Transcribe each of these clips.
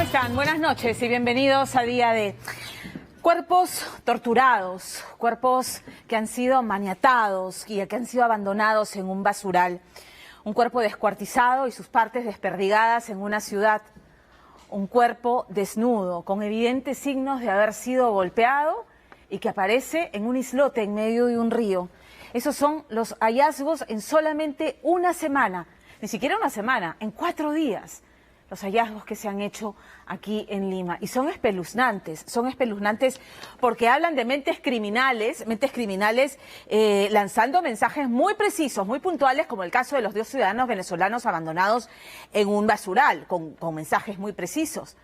están? Buenas noches y bienvenidos a Día D. Cuerpos torturados, cuerpos que han sido maniatados y que han sido abandonados en un basural. Un cuerpo descuartizado y sus partes desperdigadas en una ciudad. Un cuerpo desnudo, con evidentes signos de haber sido golpeado y que aparece en un islote en medio de un río. Esos son los hallazgos en solamente una semana, ni siquiera una semana, en 4 días. Los hallazgos que se han hecho aquí en Lima. Y son espeluznantes porque hablan de mentes criminales lanzando mensajes muy precisos, muy puntuales, como el caso de los 2 ciudadanos venezolanos abandonados en un basural, con mensajes muy precisos.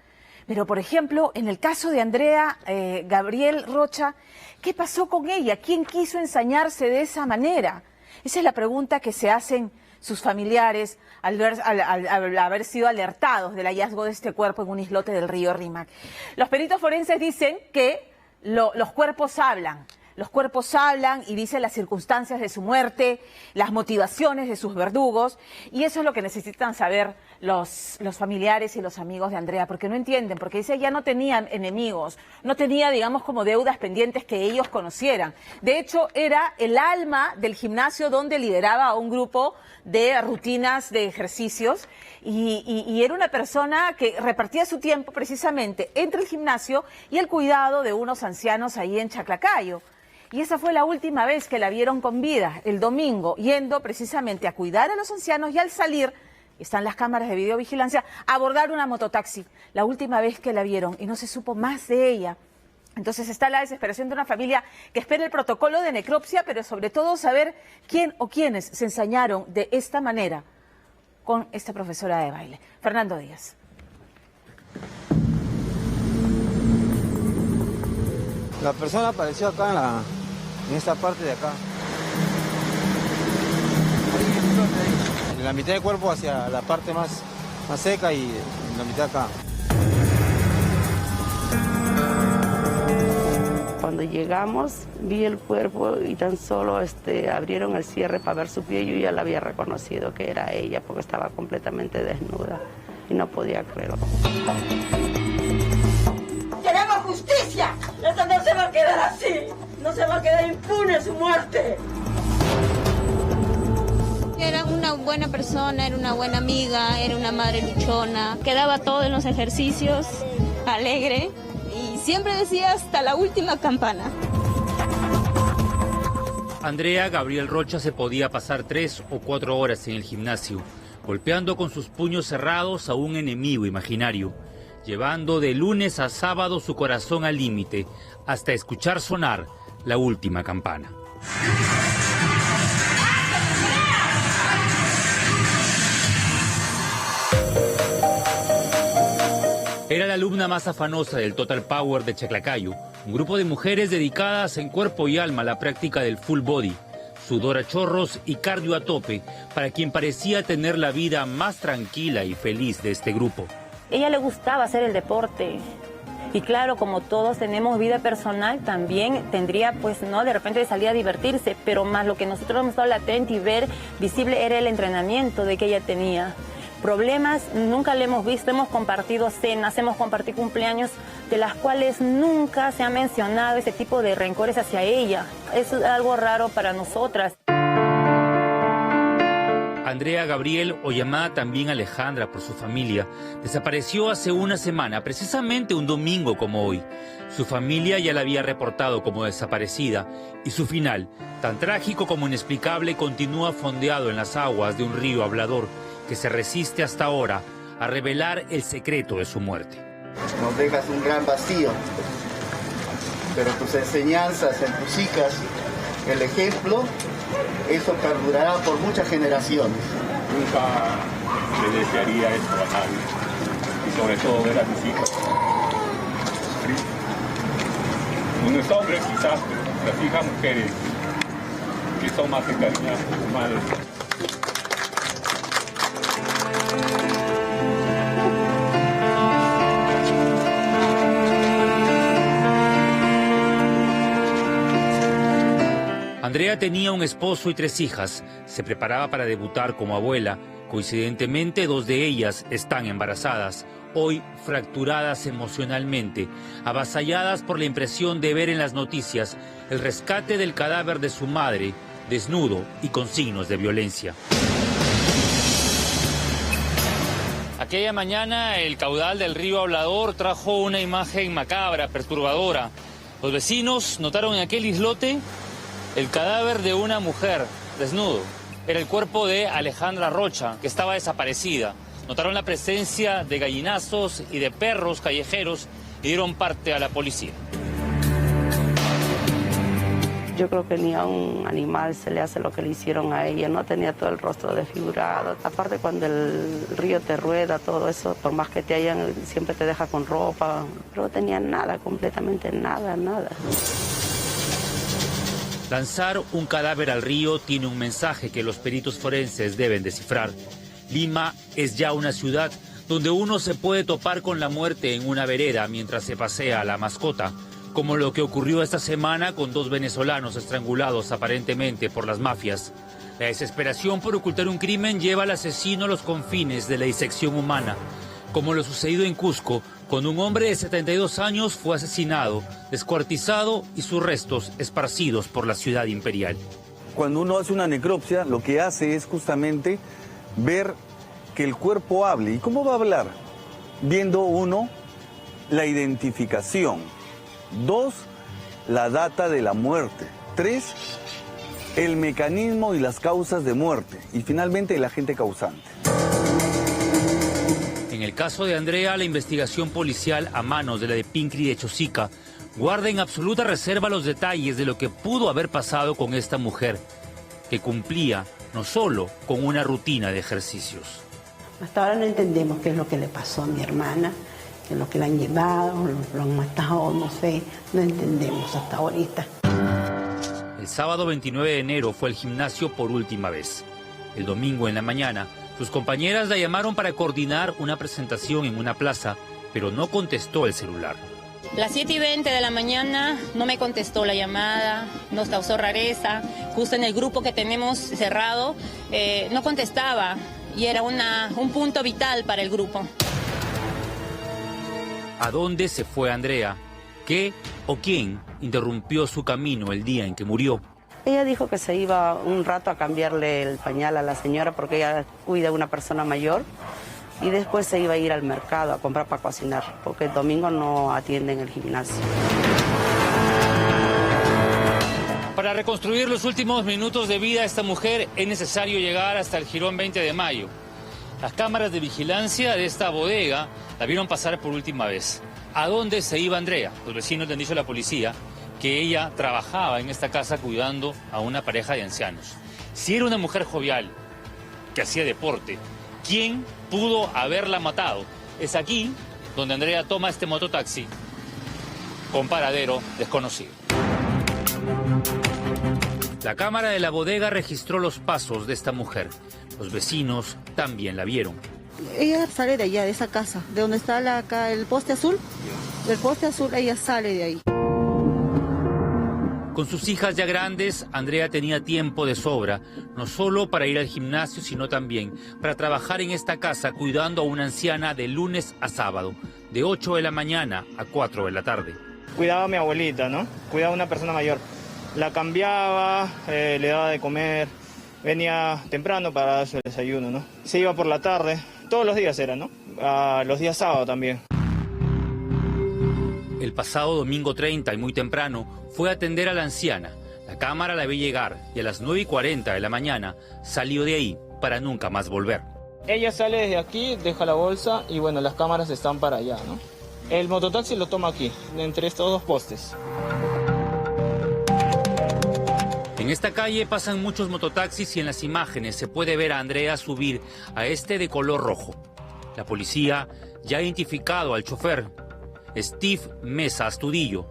Pero, por ejemplo, en el caso de Andrea Gabriel Rocha, ¿qué pasó con ella? ¿Quién quiso ensañarse de esa manera? Esa es la pregunta que se hacen sus familiares al haber sido alertados del hallazgo de este cuerpo en un islote del río Rímac. Los peritos forenses dicen que los cuerpos hablan. Los cuerpos hablan y dicen las circunstancias de su muerte, las motivaciones de sus verdugos, y eso es lo que necesitan saber los familiares y los amigos de Andrea, porque no entienden, porque dice ya no tenían enemigos, no tenía, digamos, como deudas pendientes que ellos conocieran. De hecho, era el alma del gimnasio donde lideraba a un grupo de rutinas de ejercicios y era una persona que repartía su tiempo precisamente entre el gimnasio y el cuidado de unos ancianos ahí en Chaclacayo. Y esa fue la última vez que la vieron con vida, el domingo, yendo precisamente a cuidar a los ancianos y al salir, están las cámaras de videovigilancia, a abordar una mototaxi. La última vez que la vieron y no se supo más de ella. Entonces está la desesperación de una familia que espera el protocolo de necropsia, pero sobre todo saber quién o quiénes se ensañaron de esta manera con esta profesora de baile. Fernando Díaz. La persona apareció acá en esta parte de acá. En la mitad del cuerpo hacia la parte más seca y en la mitad acá. Cuando llegamos, vi el cuerpo y tan solo abrieron el cierre para ver su pie. Yo ya la había reconocido que era ella porque estaba completamente desnuda y no podía creerlo. ¡Queremos justicia! ¡Esto no se va a quedar así! ¡No se va a quedar impune su muerte! Era una buena persona, era una buena amiga, era una madre luchona. Quedaba todo en los ejercicios, alegre, y siempre decía hasta la última campana. Andrea Gabriel Rocha se podía pasar 3 o 4 horas en el gimnasio, golpeando con sus puños cerrados a un enemigo imaginario, llevando de lunes a sábado su corazón al límite, hasta escuchar sonar la última campana. Era la alumna más afanosa del Total Power de Chaclacayo, un grupo de mujeres dedicadas en cuerpo y alma a la práctica del full body, sudor a chorros y cardio a tope, para quien parecía tener la vida más tranquila y feliz de este grupo. Ella le gustaba hacer el deporte y claro, como todos tenemos vida personal, también tendría pues no de repente salir a divertirse, pero más lo que nosotros hemos estado latente y ver visible era el entrenamiento de que ella tenía. Problemas nunca le hemos visto, hemos compartido cenas, hemos compartido cumpleaños, de las cuales nunca se ha mencionado ese tipo de rencores hacia ella. Es algo raro para nosotras. Andrea Gabriel, o llamada también Alejandra por su familia, desapareció hace una semana, precisamente un domingo como hoy. Su familia ya la había reportado como desaparecida y su final, tan trágico como inexplicable, continúa fondeado en las aguas de un río hablador que se resiste hasta ahora a revelar el secreto de su muerte. Nos dejas un gran vacío, pero tus enseñanzas en tus hijas, el ejemplo, eso perdurará por muchas generaciones. Nunca le desearía esto a nadie, y sobre todo ver a mis hijas. Uno es hombre quizás, pero las hijas mujeres que son más encariñadas que sus madres. Andrea tenía un esposo y 3 hijas. Se preparaba para debutar como abuela. Coincidentemente, 2 de ellas están embarazadas. hoy fracturadas emocionalmente, avasalladas por la impresión de ver en las noticias el rescate del cadáver de su madre, desnudo y con signos de violencia. Aquella mañana el caudal del río Hablador trajo una imagen macabra, perturbadora. Los vecinos notaron en aquel islote el cadáver de una mujer, desnudo. Era el cuerpo de Alejandra Rocha, que estaba desaparecida. Notaron la presencia de gallinazos y de perros callejeros y dieron parte a la policía. Yo creo que ni a un animal se le hace lo que le hicieron a ella, no tenía todo el rostro desfigurado. Aparte cuando el río te rueda, todo eso, por más que te hayan, siempre te deja con ropa. Pero no tenía nada, completamente nada, nada. Lanzar un cadáver al río tiene un mensaje que los peritos forenses deben descifrar. Lima es ya una ciudad donde uno se puede topar con la muerte en una vereda mientras se pasea a la mascota, como lo que ocurrió esta semana con 2 venezolanos estrangulados aparentemente por las mafias. La desesperación por ocultar un crimen lleva al asesino a los confines de la disección humana, como lo sucedido en Cusco, cuando un hombre de 72 años fue asesinado, descuartizado y sus restos esparcidos por la ciudad imperial. Cuando uno hace una necropsia, lo que hace es justamente ver que el cuerpo hable. ¿Y cómo va a hablar? Viendo, 1, la identificación. 2, la data de la muerte. 3, el mecanismo y las causas de muerte. Y finalmente el agente causante. En el caso de Andrea, la investigación policial a manos de la de Pincri de Chosica guarda en absoluta reserva los detalles de lo que pudo haber pasado con esta mujer, que cumplía no solo con una rutina de ejercicios. Hasta ahora no entendemos qué es lo que le pasó a mi hermana, qué es lo que la han llevado, lo han matado, no sé, no entendemos hasta ahorita. El sábado 29 de enero fue al gimnasio por última vez. El domingo en la mañana, sus compañeras la llamaron para coordinar una presentación en una plaza, pero no contestó el celular. Las 7:20 de la mañana no me contestó la llamada, nos causó rareza. Justo en el grupo que tenemos cerrado, no contestaba y era un punto vital para el grupo. ¿A dónde se fue Andrea? ¿Qué o quién interrumpió su camino el día en que murió? Ella dijo que se iba un rato a cambiarle el pañal a la señora porque ella cuida a una persona mayor. Y después se iba a ir al mercado a comprar para cocinar, porque el domingo no atienden el gimnasio. Para reconstruir los últimos minutos de vida de esta mujer es necesario llegar hasta el Jirón 20 de Mayo. Las cámaras de vigilancia de esta bodega la vieron pasar por última vez. ¿A dónde se iba Andrea? Los vecinos le han dicho a la policía que ella trabajaba en esta casa cuidando a una pareja de ancianos. Si era una mujer jovial, que hacía deporte, ¿quién pudo haberla matado? Es aquí donde Andrea toma este mototaxi con paradero desconocido. La cámara de la bodega registró los pasos de esta mujer. Los vecinos también la vieron. Ella sale de allá, de esa casa, de donde está acá el poste azul. Del poste azul ella sale de ahí. Con sus hijas ya grandes, Andrea tenía tiempo de sobra, no solo para ir al gimnasio, sino también para trabajar en esta casa cuidando a una anciana de lunes a sábado, de 8 de la mañana a 4 de la tarde. Cuidaba a mi abuelita, ¿no? Cuidaba a una persona mayor. La cambiaba, le daba de comer, venía temprano para dar su desayuno, ¿no? Se iba por la tarde, todos los días era, ¿no? Los días sábados también. El pasado domingo 30 y muy temprano fue a atender a la anciana. La cámara la ve llegar y a las 9:40 de la mañana salió de ahí para nunca más volver. Ella sale desde aquí, deja la bolsa y bueno, las cámaras están para allá, ¿no? El mototaxi lo toma aquí, entre estos 2 postes. En esta calle pasan muchos mototaxis y en las imágenes se puede ver a Andrea subir a este de color rojo. La policía ya ha identificado al chofer, Steve Mesa Astudillo.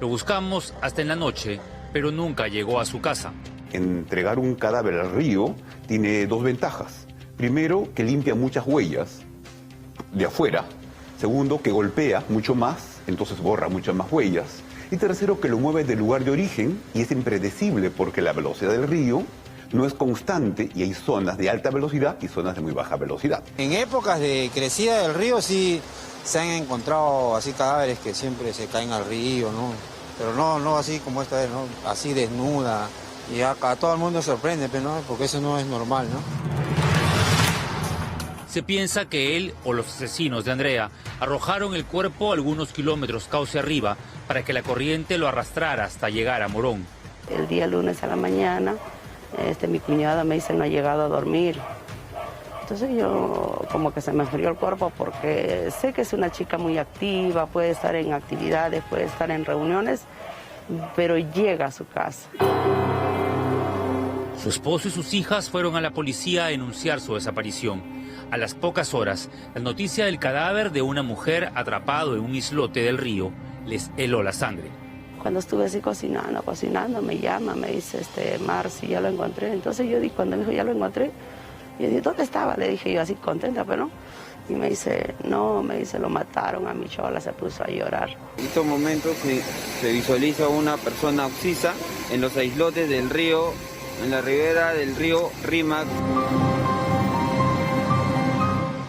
Lo buscamos hasta en la noche, pero nunca llegó a su casa. Entregar un cadáver al río tiene 2 ventajas. Primero, que limpia muchas huellas de afuera. Segundo, que golpea mucho más, entonces borra muchas más huellas. Y tercero, que lo mueve del lugar de origen y es impredecible porque la velocidad del río no es constante y hay zonas de alta velocidad y zonas de muy baja velocidad. En épocas de crecida del río sí se han encontrado así cadáveres que siempre se caen al río, ¿no? Pero no así como esta vez, ¿no? Así desnuda. Y a todo el mundo sorprende, ¿no? Porque eso no es normal, ¿no? Se piensa que él o los asesinos de Andrea arrojaron el cuerpo algunos kilómetros cauce arriba para que la corriente lo arrastrara hasta llegar a Morón. El día lunes a la mañana, mi cuñada me dice no ha llegado a dormir. Entonces yo como que se me enfrió el cuerpo porque sé que es una chica muy activa, puede estar en actividades, puede estar en reuniones, pero llega a su casa. Su esposo y sus hijas fueron a la policía a denunciar su desaparición. A las pocas horas, la noticia del cadáver de una mujer atrapado en un islote del río les heló la sangre. Cuando estuve así cocinando, me llama, me dice, Marci, ya lo encontré. Entonces yo dije, cuando me dijo, ya lo encontré, yo dije, ¿dónde estaba? Le dije yo así contenta, pero no. Y me dice, no, lo mataron a mi chola, se puso a llorar. En estos momentos se visualiza una persona oxisa en los islotes del río, en la ribera del río Rímac.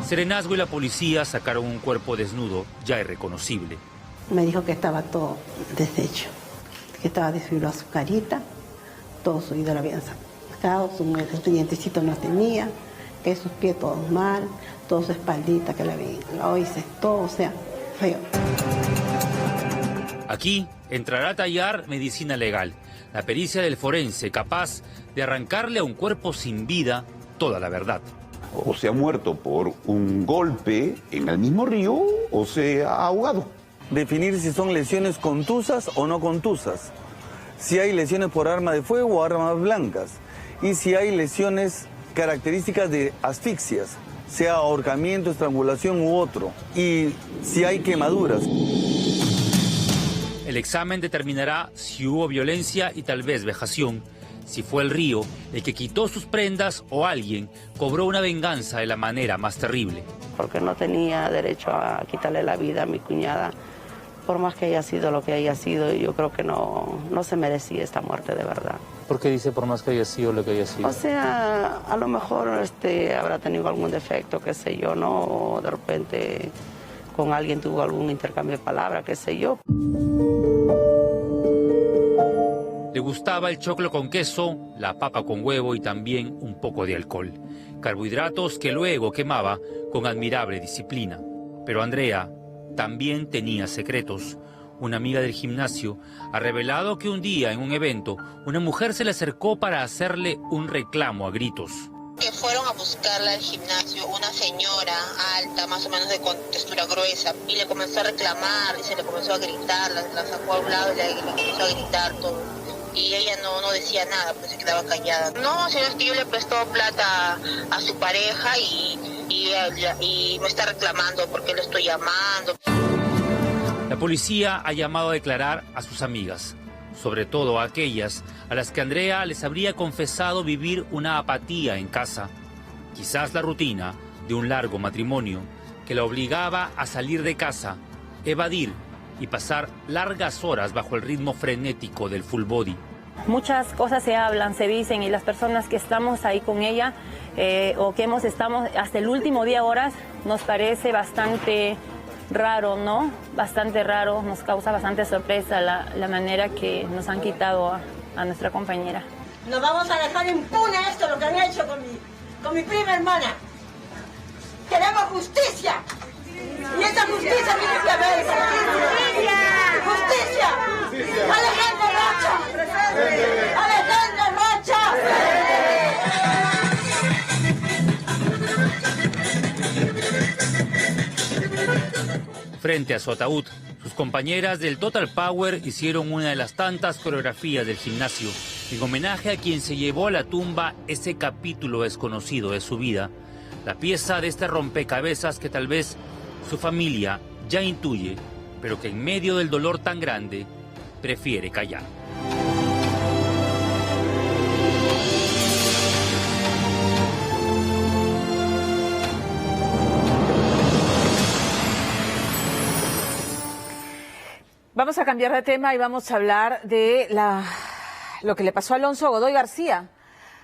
Serenazgo y la policía sacaron un cuerpo desnudo, ya irreconocible. Me dijo que estaba todo deshecho, que estaba desfigurado su carita, todo su ídolo lo habían sacado, su dientecito no tenía, que sus pies todos mal, toda su espaldita que la hice, todo, o sea, feo. Aquí entrará a tallar medicina legal, la pericia del forense capaz de arrancarle a un cuerpo sin vida toda la verdad. O se ha muerto por un golpe en el mismo río o se ha ahogado. Definir si son lesiones contusas o no contusas, si hay lesiones por arma de fuego o armas blancas, y si hay lesiones características de asfixias, sea ahorcamiento, estrangulación u otro, y si hay quemaduras. El examen determinará si hubo violencia y tal vez vejación, si fue el río el que quitó sus prendas o alguien cobró una venganza de la manera más terrible. Porque no tenía derecho a quitarle la vida a mi cuñada, por más que haya sido lo que haya sido, yo creo que no se merecía esta muerte de verdad. ¿Por qué dice por más que haya sido lo que haya sido? O sea, a lo mejor habrá tenido algún defecto, qué sé yo, ¿no? O de repente con alguien tuvo algún intercambio de palabras, qué sé yo. Le gustaba el choclo con queso, la papa con huevo y también un poco de alcohol. Carbohidratos que luego quemaba con admirable disciplina. Pero Andrea también tenía secretos. Una amiga del gimnasio ha revelado que un día en un evento una mujer se le acercó para hacerle un reclamo a gritos. Que fueron a buscarla al gimnasio una señora alta, más o menos de contextura gruesa, y le comenzó a reclamar y se le comenzó a gritar, la sacó a un lado y le comenzó a gritar todo. Y ella no decía nada, pues se quedaba callada. No, sino es que yo le prestó plata a su pareja y me está reclamando porque le estoy llamando. La policía ha llamado a declarar a sus amigas, sobre todo a aquellas a las que Andrea les habría confesado vivir una apatía en casa. Quizás la rutina de un largo matrimonio que la obligaba a salir de casa, evadir y pasar largas horas bajo el ritmo frenético del full body. Muchas cosas se hablan, se dicen, y las personas que estamos ahí con ella o que estamos hasta el último día horas, nos parece bastante raro, ¿no? Bastante raro, nos causa bastante sorpresa la manera que nos han quitado a nuestra compañera. No vamos a dejar impune esto, lo que han hecho con mi prima hermana. Queremos justicia. Y esa justicia tiene que haber. ¡Justicia! ¡Alejandro Rocha! ¡Alejandro Rocha! Frente a su ataúd, sus compañeras del Total Power hicieron una de las tantas coreografías del gimnasio, en homenaje a quien se llevó a la tumba ese capítulo desconocido de su vida, la pieza de este rompecabezas que tal vez su familia ya intuye, pero que en medio del dolor tan grande prefiere callar. Vamos a cambiar de tema y vamos a hablar de lo que le pasó a Alonso Godoy García.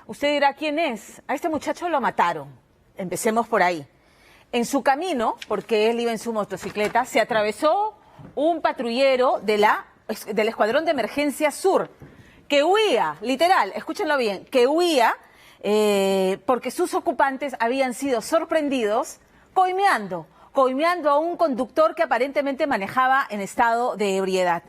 Usted dirá, ¿quién es? A este muchacho lo mataron. Empecemos por ahí. En su camino, porque él iba en su motocicleta, se atravesó un patrullero del Escuadrón de Emergencia Sur, que huía, literal, escúchenlo bien, que huía porque sus ocupantes habían sido sorprendidos coimeando a un conductor que aparentemente manejaba en estado de ebriedad.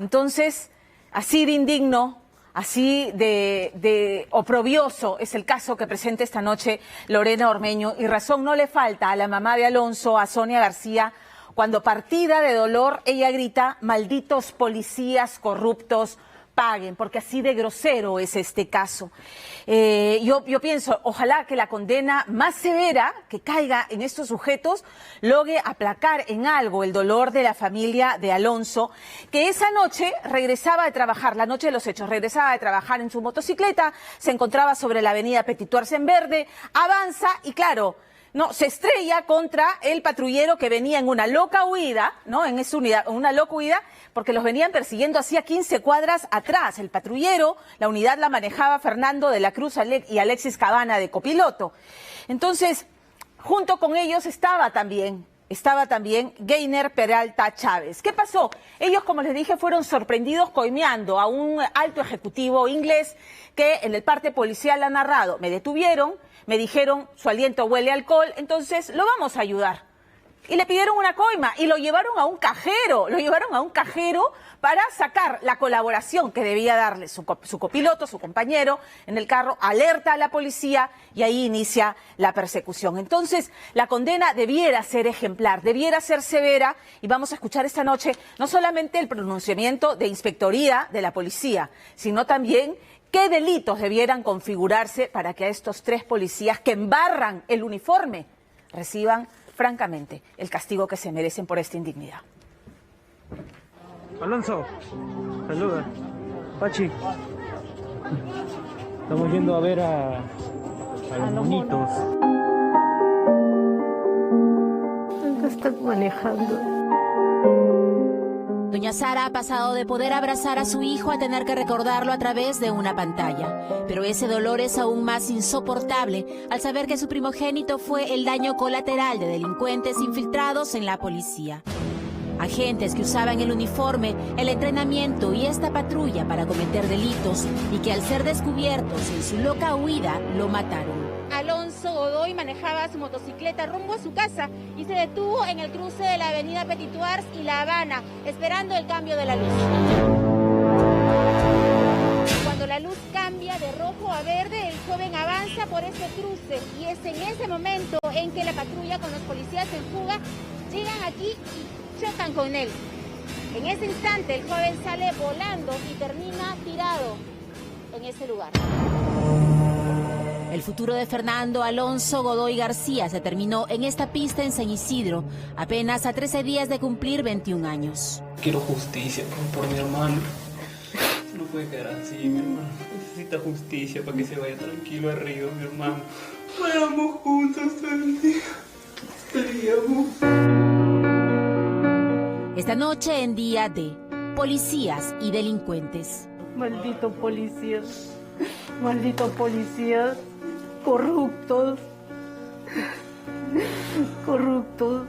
Entonces, así de indigno, así de oprobioso es el caso que presenta esta noche Lorena Ormeño, y razón no le falta a la mamá de Alonso, a Sonia García, cuando partida de dolor ella grita: malditos policías corruptos, paguen, porque así de grosero es este caso. Yo pienso, ojalá que la condena más severa que caiga en estos sujetos logre aplacar en algo el dolor de la familia de Alonso, que esa noche regresaba de trabajar, la noche de los hechos, regresaba de trabajar en su motocicleta, se encontraba sobre la avenida Petit Arce-en-Verde, avanza y claro, no, se estrella contra el patrullero que venía en una loca huida, ¿no? En una loca huida, porque los venían persiguiendo hacía 15 cuadras atrás. El patrullero, la unidad la manejaba Fernando de la Cruz y Alexis Cabana de copiloto. Entonces, junto con ellos estaba también Gainer Peralta Chávez. ¿Qué pasó? Ellos, como les dije, fueron sorprendidos coimeando a un alto ejecutivo inglés que en el parte policial ha narrado: me detuvieron, me dijeron su aliento huele a alcohol, entonces lo vamos a ayudar. Y le pidieron una coima y lo llevaron a un cajero, para sacar la colaboración que debía darle su copiloto, su compañero en el carro, alerta a la policía y ahí inicia la persecución. Entonces, la condena debiera ser ejemplar, debiera ser severa, y vamos a escuchar esta noche no solamente el pronunciamiento de inspectoría de la policía, sino también qué delitos debieran configurarse para que a estos 3 policías que embarran el uniforme reciban, francamente, el castigo que se merecen por esta indignidad. Alonso, saluda. Pachi, estamos yendo a ver a los monitos. Acá están manejando. Doña Sara ha pasado de poder abrazar a su hijo a tener que recordarlo a través de una pantalla. Pero ese dolor es aún más insoportable al saber que su primogénito fue el daño colateral de delincuentes infiltrados en la policía. Agentes que usaban el uniforme, el entrenamiento y esta patrulla para cometer delitos y que al ser descubiertos en su loca huida lo mataron. Alonso Godoy manejaba su motocicleta rumbo a su casa y se detuvo en el cruce de la avenida Petit Arce y La Habana, esperando el cambio de la luz. Cuando la luz cambia de rojo a verde, el joven avanza por ese cruce y es en ese momento en que la patrulla con los policías en fuga llegan aquí y chocan con él. En ese instante el joven sale volando y termina tirado en ese lugar. El futuro de Fernando Alonso Godoy García se terminó en esta pista en San Isidro, apenas a 13 días de cumplir 21 años. Quiero justicia por mi hermano. No puede quedar así, mi hermano. Necesita justicia para que se vaya tranquilo al río, mi hermano. Vayamos juntos todo el día. Estaríamos. Esta noche en Día de Policías y Delincuentes. Maldito policías. Malditos policías. Corruptos. Corruptos.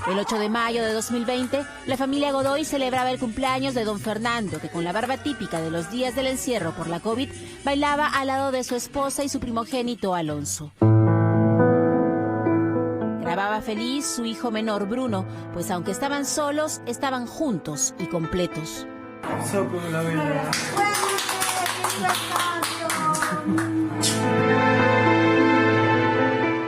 El 8 de mayo de 2020, la familia Godoy celebraba el cumpleaños de don Fernando, que con la barba típica de los días del encierro por la COVID, bailaba al lado de su esposa y su primogénito Alonso. Grababa feliz su hijo menor Bruno, pues aunque estaban solos, estaban juntos y completos.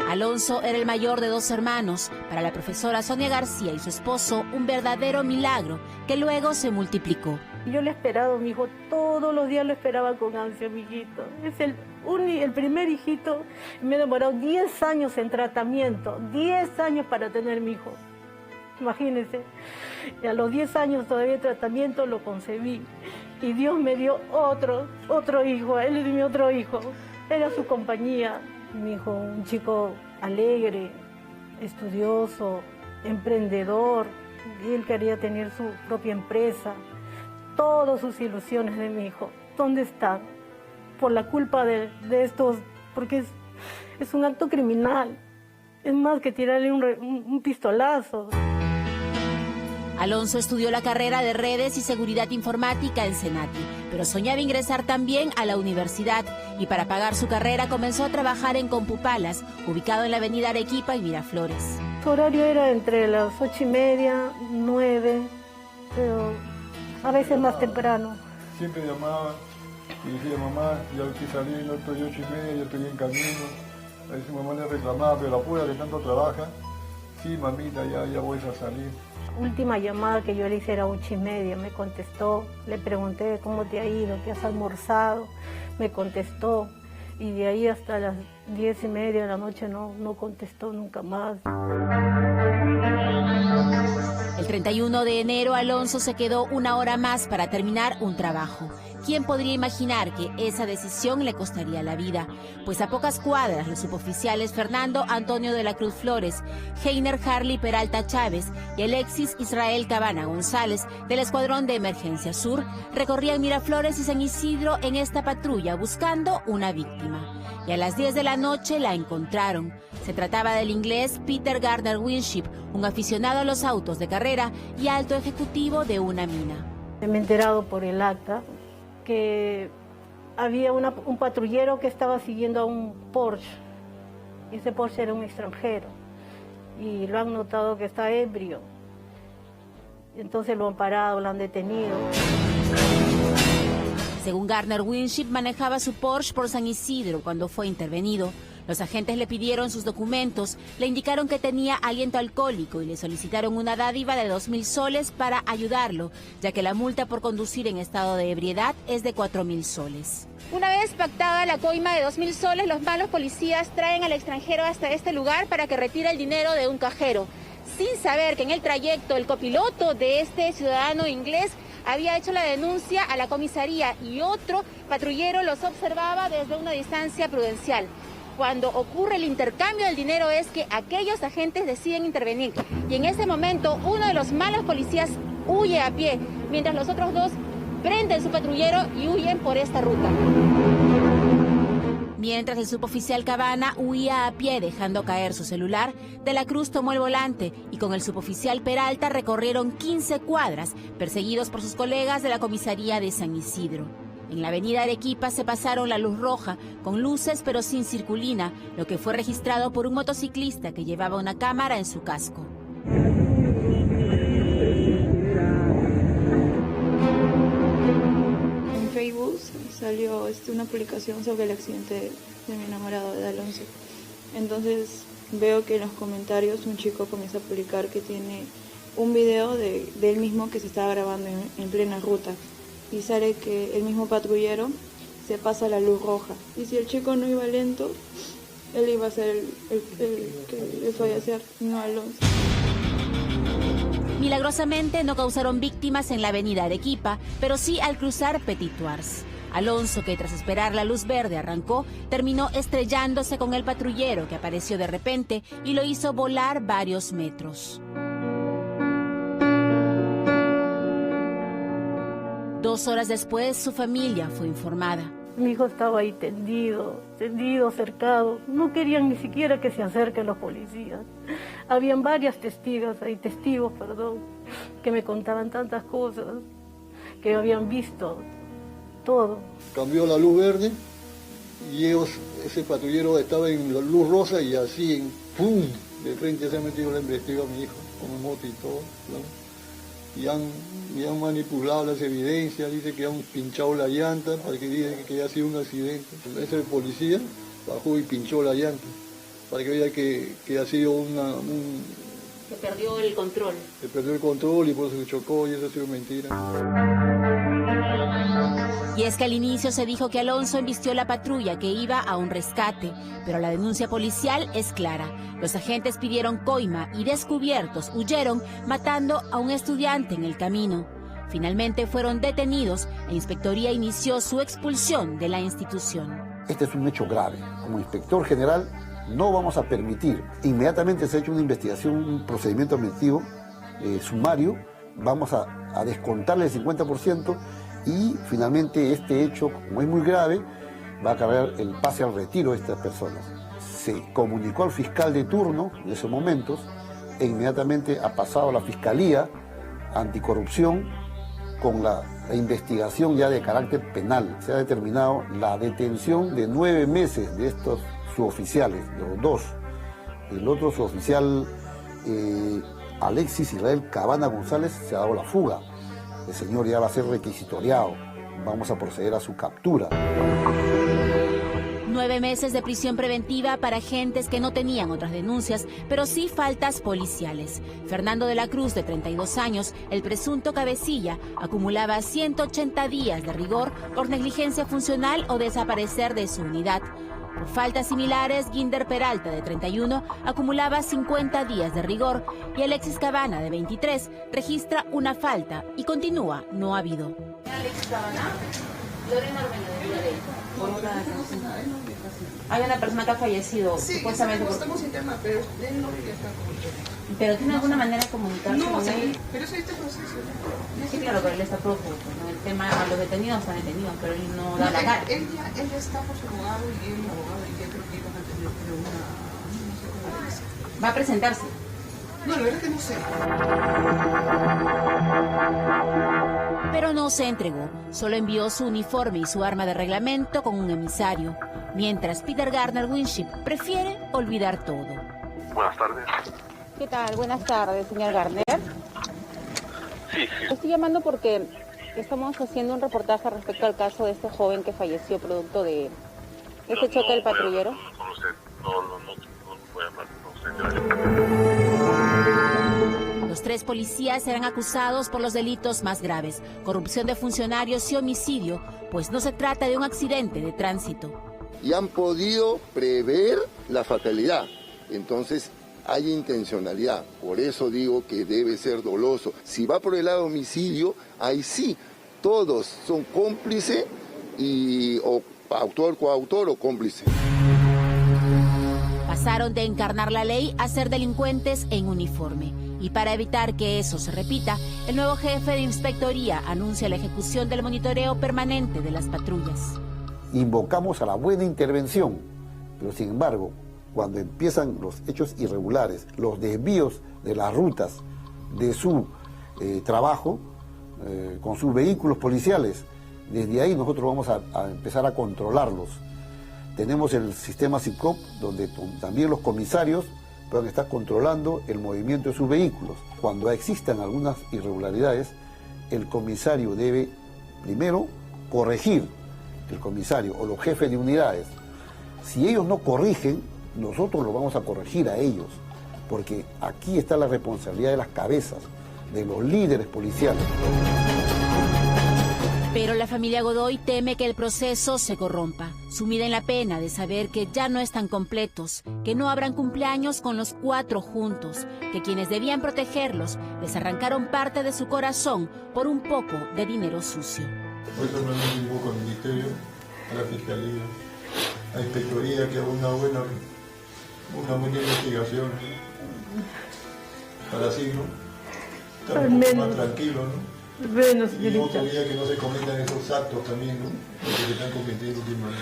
Alonso era el mayor de 2 hermanos. Para la profesora Sonia García y su esposo, un verdadero milagro que luego se multiplicó. Yo le he esperado, mi hijo, todos los días lo esperaba con ansia, mi hijito. Es el el primer hijito, me he demorado 10 años en tratamiento, 10 años para tener mi hijo. Imagínense, y a los 10 años todavía de tratamiento lo concebí. Y Dios me dio otro hijo, él es mi otro hijo. Era su compañía, mi hijo, un chico alegre, estudioso, emprendedor. Y él quería tener su propia empresa. Todas sus ilusiones de mi hijo, ¿dónde están? Por la culpa de estos, porque es un acto criminal. Es más que tirarle un pistolazo. Alonso estudió la carrera de redes y seguridad informática en Senati, pero soñaba ingresar también a la universidad y para pagar su carrera comenzó a trabajar en Compupalas, ubicado en la avenida Arequipa y Miraflores. Su horario era entre las 8:30, 9, pero a veces más temprano. Siempre llamaba y decía, mamá, ya estoy saliendo, estoy 8:30, ya estoy en camino. A veces mamá le reclamaba, pero apura que tanto trabaja. Sí, mamita, ya voy a salir. Última llamada que yo le hice era 8:30, me contestó, le pregunté cómo te ha ido, qué has almorzado, me contestó y de ahí hasta las 10:30 de la noche no contestó nunca más. El 31 de enero Alonso se quedó una hora más para terminar un trabajo. ¿Quién podría imaginar que esa decisión le costaría la vida? Pues a pocas cuadras los suboficiales Fernando Antonio de la Cruz Flores, Heiner Harley Peralta Chávez y Alexis Israel Cabana González del Escuadrón de Emergencia Sur recorrían Miraflores y San Isidro en esta patrulla buscando una víctima. Y a las 10 de la noche la encontraron. Se trataba del inglés Peter Gardner Winship, un aficionado a los autos de carrera y alto ejecutivo de una mina. Me he enterado por el acta que había un patrullero que estaba siguiendo a un Porsche. Y ese Porsche era un extranjero. Y lo han notado que está ebrio. Entonces lo han parado, lo han detenido. Según Gardner Winship, manejaba su Porsche por San Isidro cuando fue intervenido. Los agentes le pidieron sus documentos, le indicaron que tenía aliento alcohólico y le solicitaron una dádiva de 2.000 soles para ayudarlo, ya que la multa por conducir en estado de ebriedad es de 4.000 soles. Una vez pactada la coima de 2.000 soles, los malos policías traen al extranjero hasta este lugar para que retire el dinero de un cajero, sin saber que en el trayecto el copiloto de este ciudadano inglés había hecho la denuncia a la comisaría y otro patrullero los observaba desde una distancia prudencial. Cuando ocurre el intercambio del dinero es que aquellos agentes deciden intervenir y en ese momento uno de los malos policías huye a pie, mientras los otros dos prenden su patrullero y huyen por esta ruta. Mientras el suboficial Cabana huía a pie dejando caer su celular, De la Cruz tomó el volante y con el suboficial Peralta recorrieron 15 cuadras, perseguidos por sus colegas de la comisaría de San Isidro. En la avenida Arequipa se pasaron la luz roja, con luces pero sin circulina, lo que fue registrado por un motociclista que llevaba una cámara en su casco. En Facebook salió una publicación sobre el accidente de mi enamorado de Alonso. Entonces veo que en los comentarios un chico comienza a publicar que tiene un video de él mismo que se estaba grabando en plena ruta. Y sale que el mismo patrullero se pasa la luz roja. Y si el chico no iba lento, él iba a ser el fallecer, no Alonso. Milagrosamente no causaron víctimas en la avenida Arequipa, pero sí al cruzar Petit Thouars. Alonso, que tras esperar la luz verde arrancó, terminó estrellándose con el patrullero que apareció de repente y lo hizo volar varios metros. 2 horas después, su familia fue informada. Mi hijo estaba ahí tendido, cercado. No querían ni siquiera que se acerquen los policías. Habían varios testigos, que me contaban tantas cosas, que habían visto todo. Cambió la luz verde y ese patrullero estaba en la luz rosa y así, ¡pum!, de frente se ha metido la embestida a mi hijo, con moto y todo, ¿no? Y han manipulado las evidencias, dice que han pinchado la llanta para que diga que ha sido un accidente. Ese policía bajó y pinchó la llanta para que vea que ha sido Que perdió el control. Que perdió el control y por eso se chocó y eso ha sido mentira. Y es que al inicio se dijo que Alonso embistió la patrulla que iba a un rescate, pero la denuncia policial es clara. Los agentes pidieron coima y descubiertos huyeron, matando a un estudiante en el camino. Finalmente fueron detenidos e Inspectoría inició su expulsión de la institución. Este es un hecho grave. Como inspector general no vamos a permitir. Inmediatamente se ha hecho una investigación, un procedimiento administrativo sumario. Vamos a descontarle el 50% y finalmente este hecho, como es muy grave, va a acarrear el pase al retiro de estas personas. Se comunicó al fiscal de turno en esos momentos e inmediatamente ha pasado a la Fiscalía Anticorrupción con la investigación ya de carácter penal. Se ha determinado la detención de 9 meses de estos suboficiales, de los dos. El otro suboficial, Alexis Israel Cabana González, se ha dado la fuga. El señor ya va a ser requisitoriado. Vamos a proceder a su captura. 9 meses de prisión preventiva para agentes que no tenían otras denuncias, pero sí faltas policiales. Fernando de la Cruz, de 32 años, el presunto cabecilla, acumulaba 180 días de rigor por negligencia funcional o desaparecer de su unidad. Por faltas similares, Guinder Peralta, de 31, acumulaba 50 días de rigor y Alexis Cabana, de 23, registra una falta y continúa no habido. Alexis Cabana, hay una persona que ha fallecido, sí, supuestamente. Sí, estamos en tema, pero él no quería estar con nosotros. ¿Pero tiene alguna manera de comunicarse con él? Pero eso es este proceso. Sí, claro, pero él está prófugo, ¿no? El tema, a los detenidos están detenidos, pero él no da la cara. Él ya está por su abogado y él, abogado, y ya creo que iban a tener una... no sé cómo dice. ¿Va a presentarse? No, la verdad es que no sé. Pero no se entregó, solo envió su uniforme y su arma de reglamento con un emisario, mientras Peter Gardner Winship prefiere olvidar todo. Buenas tardes. ¿Qué tal? Buenas tardes, señor Gardner. Sí. Estoy llamando porque estamos haciendo un reportaje respecto al caso de este joven que falleció producto de este choque del patrullero. Con usted, no voy a hablar con usted. Los 3 policías serán acusados por los delitos más graves, corrupción de funcionarios y homicidio, pues no se trata de un accidente de tránsito. Y han podido prever la fatalidad, entonces hay intencionalidad, por eso digo que debe ser doloso. Si va por el lado homicidio, ahí sí, todos son cómplices o autor, coautor o cómplice. Pasaron de encarnar la ley a ser delincuentes en uniforme. Y para evitar que eso se repita, el nuevo jefe de inspectoría anuncia la ejecución del monitoreo permanente de las patrullas. Invocamos a la buena intervención, pero sin embargo, cuando empiezan los hechos irregulares, los desvíos de las rutas de su trabajo, con sus vehículos policiales, desde ahí nosotros vamos a empezar a controlarlos. Tenemos el sistema SICOP, donde también los comisarios puedan estar controlando el movimiento de sus vehículos. Cuando existan algunas irregularidades, el comisario debe primero corregir, el comisario o los jefes de unidades. Si ellos no corrigen, nosotros lo vamos a corregir a ellos, porque aquí está la responsabilidad de las cabezas, de los líderes policiales. Pero la familia Godoy teme que el proceso se corrompa, sumida en la pena de saber que ya no están completos, que no habrán cumpleaños con los 4 juntos, que quienes debían protegerlos les arrancaron parte de su corazón por un poco de dinero sucio. Por eso no me invoco al ministerio, a la fiscalía, a la inspectoría, que haga una buena investigación para así, ¿no? Estar un poco más tranquilo, ¿no? Bueno, y no quería que no se cometan esos actos también, ¿no? Porque se están cometiendo últimamente.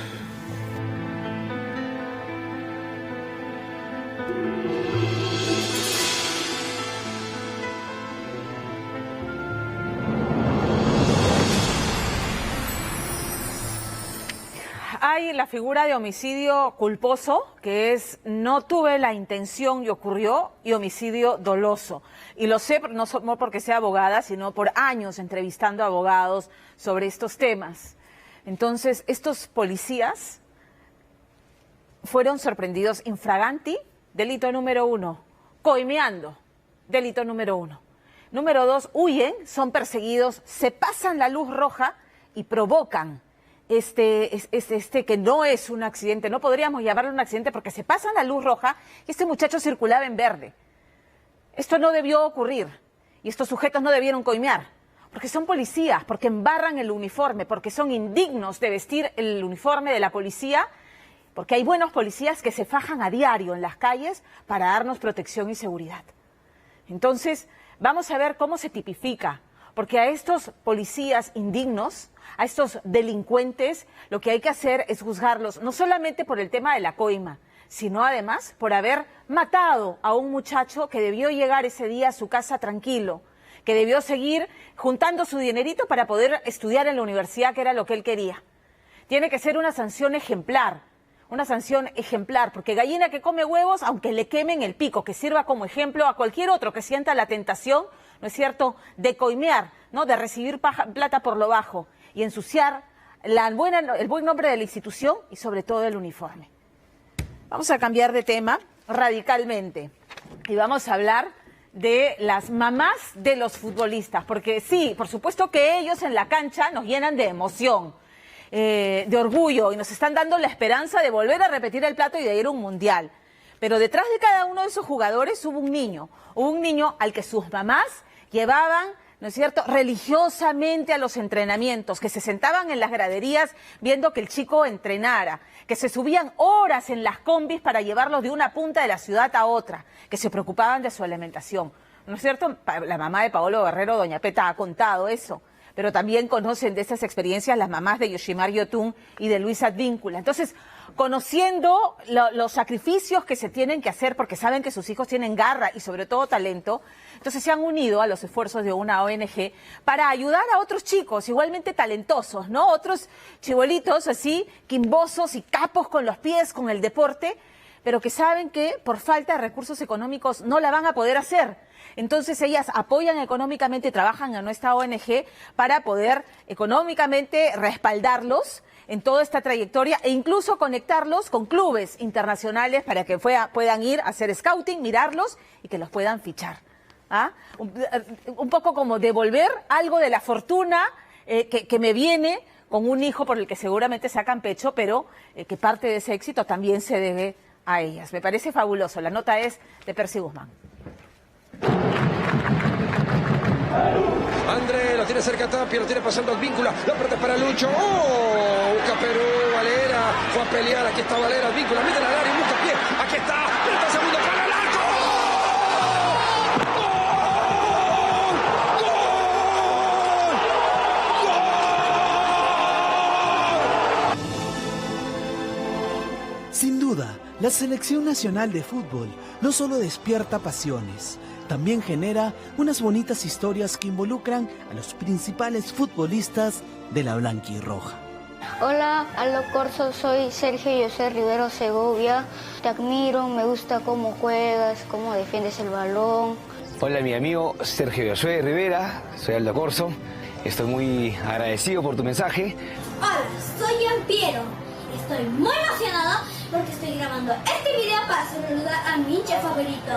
Hay la figura de homicidio culposo, que es no tuve la intención y ocurrió, y homicidio doloso. Y lo sé no solo porque sea abogada, sino por años entrevistando a abogados sobre estos temas. Entonces, estos policías fueron sorprendidos infraganti, delito número 1, coimeando, delito número 1. Número 2, huyen, son perseguidos, se pasan la luz roja y provocan que no es un accidente, no podríamos llamarlo un accidente porque se pasa la luz roja y este muchacho circulaba en verde. Esto no debió ocurrir y estos sujetos no debieron coimear, porque son policías, porque embarran el uniforme, porque son indignos de vestir el uniforme de la policía, porque hay buenos policías que se fajan a diario en las calles para darnos protección y seguridad. Entonces, vamos a ver cómo se tipifica, porque a estos policías indignos, a estos delincuentes, lo que hay que hacer es juzgarlos no solamente por el tema de la coima, sino además por haber matado a un muchacho que debió llegar ese día a su casa tranquilo, que debió seguir juntando su dinerito para poder estudiar en la universidad, que era lo que él quería. Tiene que ser una sanción ejemplar, porque gallina que come huevos, aunque le quemen el pico, que sirva como ejemplo a cualquier otro que sienta la tentación, ¿no es cierto?, de coimear, ¿no?, de recibir plata por lo bajo y ensuciar el buen nombre de la institución y sobre todo el uniforme. Vamos a cambiar de tema radicalmente y vamos a hablar de las mamás de los futbolistas, porque sí, por supuesto que ellos en la cancha nos llenan de emoción, de orgullo, y nos están dando la esperanza de volver a repetir el plato y de ir a un mundial. Pero detrás de cada uno de esos jugadores hubo un niño al que sus mamás llevaban, ¿no es cierto?, religiosamente a los entrenamientos, que se sentaban en las graderías viendo que el chico entrenara, que se subían horas en las combis para llevarlos de una punta de la ciudad a otra, que se preocupaban de su alimentación. ¿No es cierto? La mamá de Paolo Guerrero, doña Peta, ha contado eso, pero también conocen de esas experiencias las mamás de Yoshimar Yotun y de Luis Advíncula. Entonces, conociendo los sacrificios que se tienen que hacer porque saben que sus hijos tienen garra y sobre todo talento, entonces se han unido a los esfuerzos de una ONG para ayudar a otros chicos igualmente talentosos, ¿no? Otros chibolitos así, quimbosos y capos con los pies, con el deporte, pero que saben que por falta de recursos económicos no la van a poder hacer. Entonces ellas apoyan económicamente, trabajan en nuestra ONG para poder económicamente respaldarlos en toda esta trayectoria e incluso conectarlos con clubes internacionales para que puedan ir a hacer scouting, mirarlos y que los puedan fichar. ¿Ah? Un poco como devolver algo de la fortuna que me viene con un hijo por el que seguramente sacan pecho, pero que parte de ese éxito también se debe a ellas. Me parece fabuloso. La nota es de Percy Guzmán. André lo tiene cerca a Tapia, lo tiene pasando al vínculo, la pelota para Lucho. ¡Oh! Busca Perú, Valera, fue a pelear, aquí está Valera, el vínculo, mete al área, busca pie, aquí está, pelota segundo para el arco. Sin duda, la Selección Nacional de Fútbol no solo despierta pasiones, también genera unas bonitas historias que involucran a los principales futbolistas de la blanquirroja. Hola, Aldo Corso, soy Sergio José Rivero Segovia. Te admiro, me gusta cómo juegas, cómo defiendes el balón. Hola, mi amigo Sergio José Rivera, soy Aldo Corso. Estoy muy agradecido por tu mensaje. Hola, soy Giampiero. Estoy muy emocionado porque estoy grabando este video para saludar a mi hincha favorito,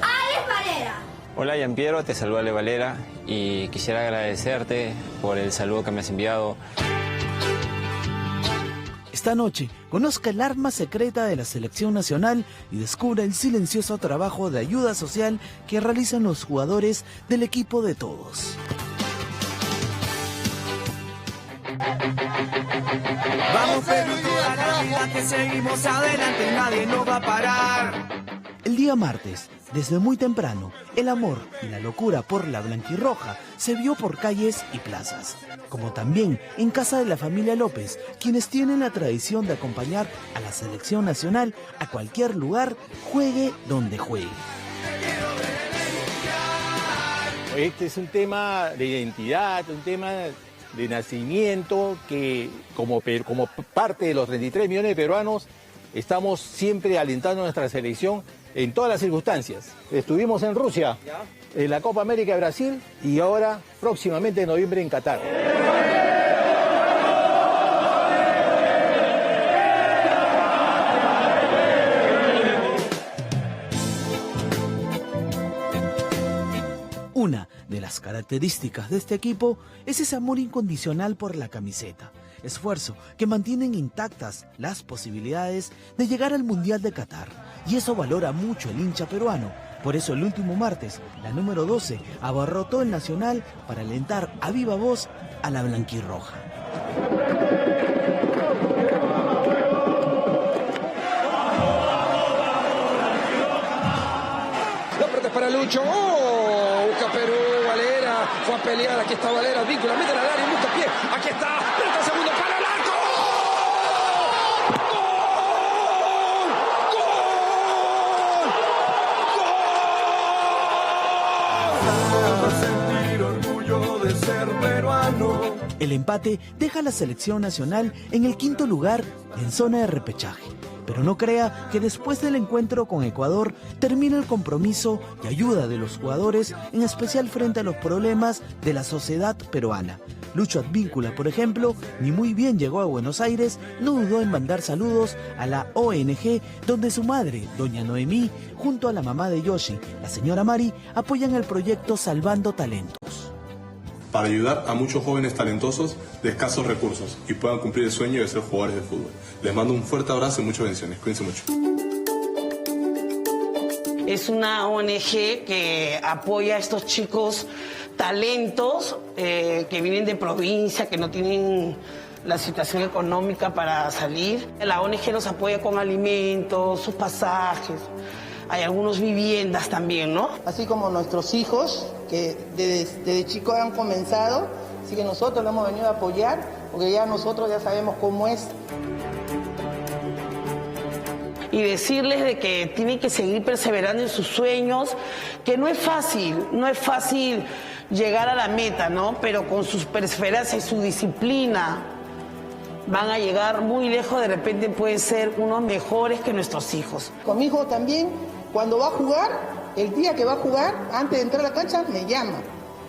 Alex Valera. Hola Giampiero, te saluda Ale Valera y quisiera agradecerte por el saludo que me has enviado. Esta noche, conozca el arma secreta de la Selección Nacional y descubra el silencioso trabajo de ayuda social que realizan los jugadores del equipo de todos. Vamos Perú, toda la vida que seguimos adelante, nadie nos va a parar. El día martes, desde muy temprano, el amor y la locura por la blanquirroja se vio por calles y plazas, como también en casa de la familia López, quienes tienen la tradición de acompañar a la selección nacional a cualquier lugar, juegue donde juegue. Este es un tema de identidad, un tema de nacimiento que como parte de los 33 millones de peruanos estamos siempre alentando a nuestra selección en todas las circunstancias. Estuvimos en Rusia, en la Copa América de Brasil y ahora próximamente en noviembre en Qatar. Una de las características de este equipo es ese amor incondicional por la camiseta, esfuerzo que mantienen intactas las posibilidades de llegar al Mundial de Qatar. Y eso valora mucho el hincha peruano. Por eso el último martes, la número 12 abarrotó el Nacional para alentar a viva voz a la blanquirroja. La pelota es para Lucho. Busca Perú, Valera. Fue a pelear. Aquí está Valera. Víncula, mete al área y busca pie. Aquí está. Pelota segundo para el arco. El empate deja a la selección nacional en el quinto lugar en zona de repechaje. Pero no crea que después del encuentro con Ecuador termina el compromiso y ayuda de los jugadores, en especial frente a los problemas de la sociedad peruana. Lucho Advíncula, por ejemplo, ni muy bien llegó a Buenos Aires, no dudó en mandar saludos a la ONG, donde su madre, doña Noemí, junto a la mamá de Yoshi, la señora Mari, apoyan el proyecto Salvando Talentos. Para ayudar a muchos jóvenes talentosos de escasos recursos y puedan cumplir el sueño de ser jugadores de fútbol. Les mando un fuerte abrazo y muchas bendiciones. Cuídense mucho. Es una ONG que apoya a estos chicos talentos que vienen de provincia, que no tienen la situación económica para salir. La ONG nos apoya con alimentos, sus pasajes. Hay algunas viviendas también, ¿no? Así como nuestros hijos, que desde chicos han comenzado, así que nosotros lo hemos venido a apoyar, porque ya nosotros ya sabemos cómo es. Y decirles de que tienen que seguir perseverando en sus sueños, que no es fácil llegar a la meta, ¿no? Pero con sus perseverancia y su disciplina van a llegar muy lejos, de repente pueden ser unos mejores que nuestros hijos. Con mi hijo también, cuando va a jugar, el día que va a jugar, antes de entrar a la cancha, me llama.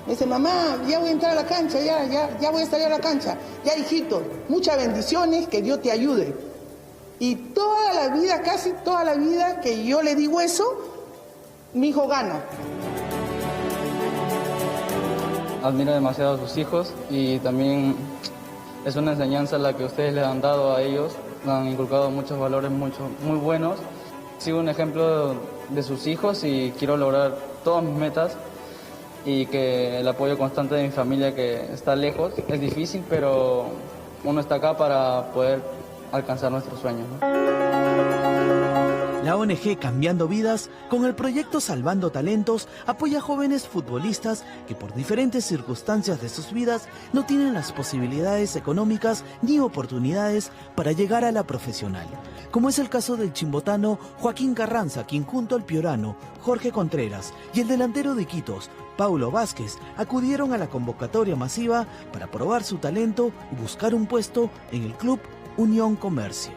Me dice, mamá, ya voy a entrar a la cancha, ya voy a salir a la cancha. Ya, hijito, muchas bendiciones, que Dios te ayude. Y toda la vida, casi toda la vida que yo le digo eso, mi hijo gana. Admiro demasiado a sus hijos y también es una enseñanza la que ustedes le han dado a ellos. Le han inculcado muchos valores muy buenos. Sigo un ejemplo de sus hijos y quiero lograr todas mis metas y que el apoyo constante de mi familia, que está lejos, es difícil, pero uno está acá para poder alcanzar nuestros sueños, ¿no? La ONG Cambiando Vidas, con el proyecto Salvando Talentos, apoya a jóvenes futbolistas que por diferentes circunstancias de sus vidas no tienen las posibilidades económicas ni oportunidades para llegar a la profesional. Como es el caso del chimbotano Joaquín Carranza, quien junto al piorano Jorge Contreras y el delantero de Iquitos, Paulo Vázquez, acudieron a la convocatoria masiva para probar su talento y buscar un puesto en el Club Unión Comercio.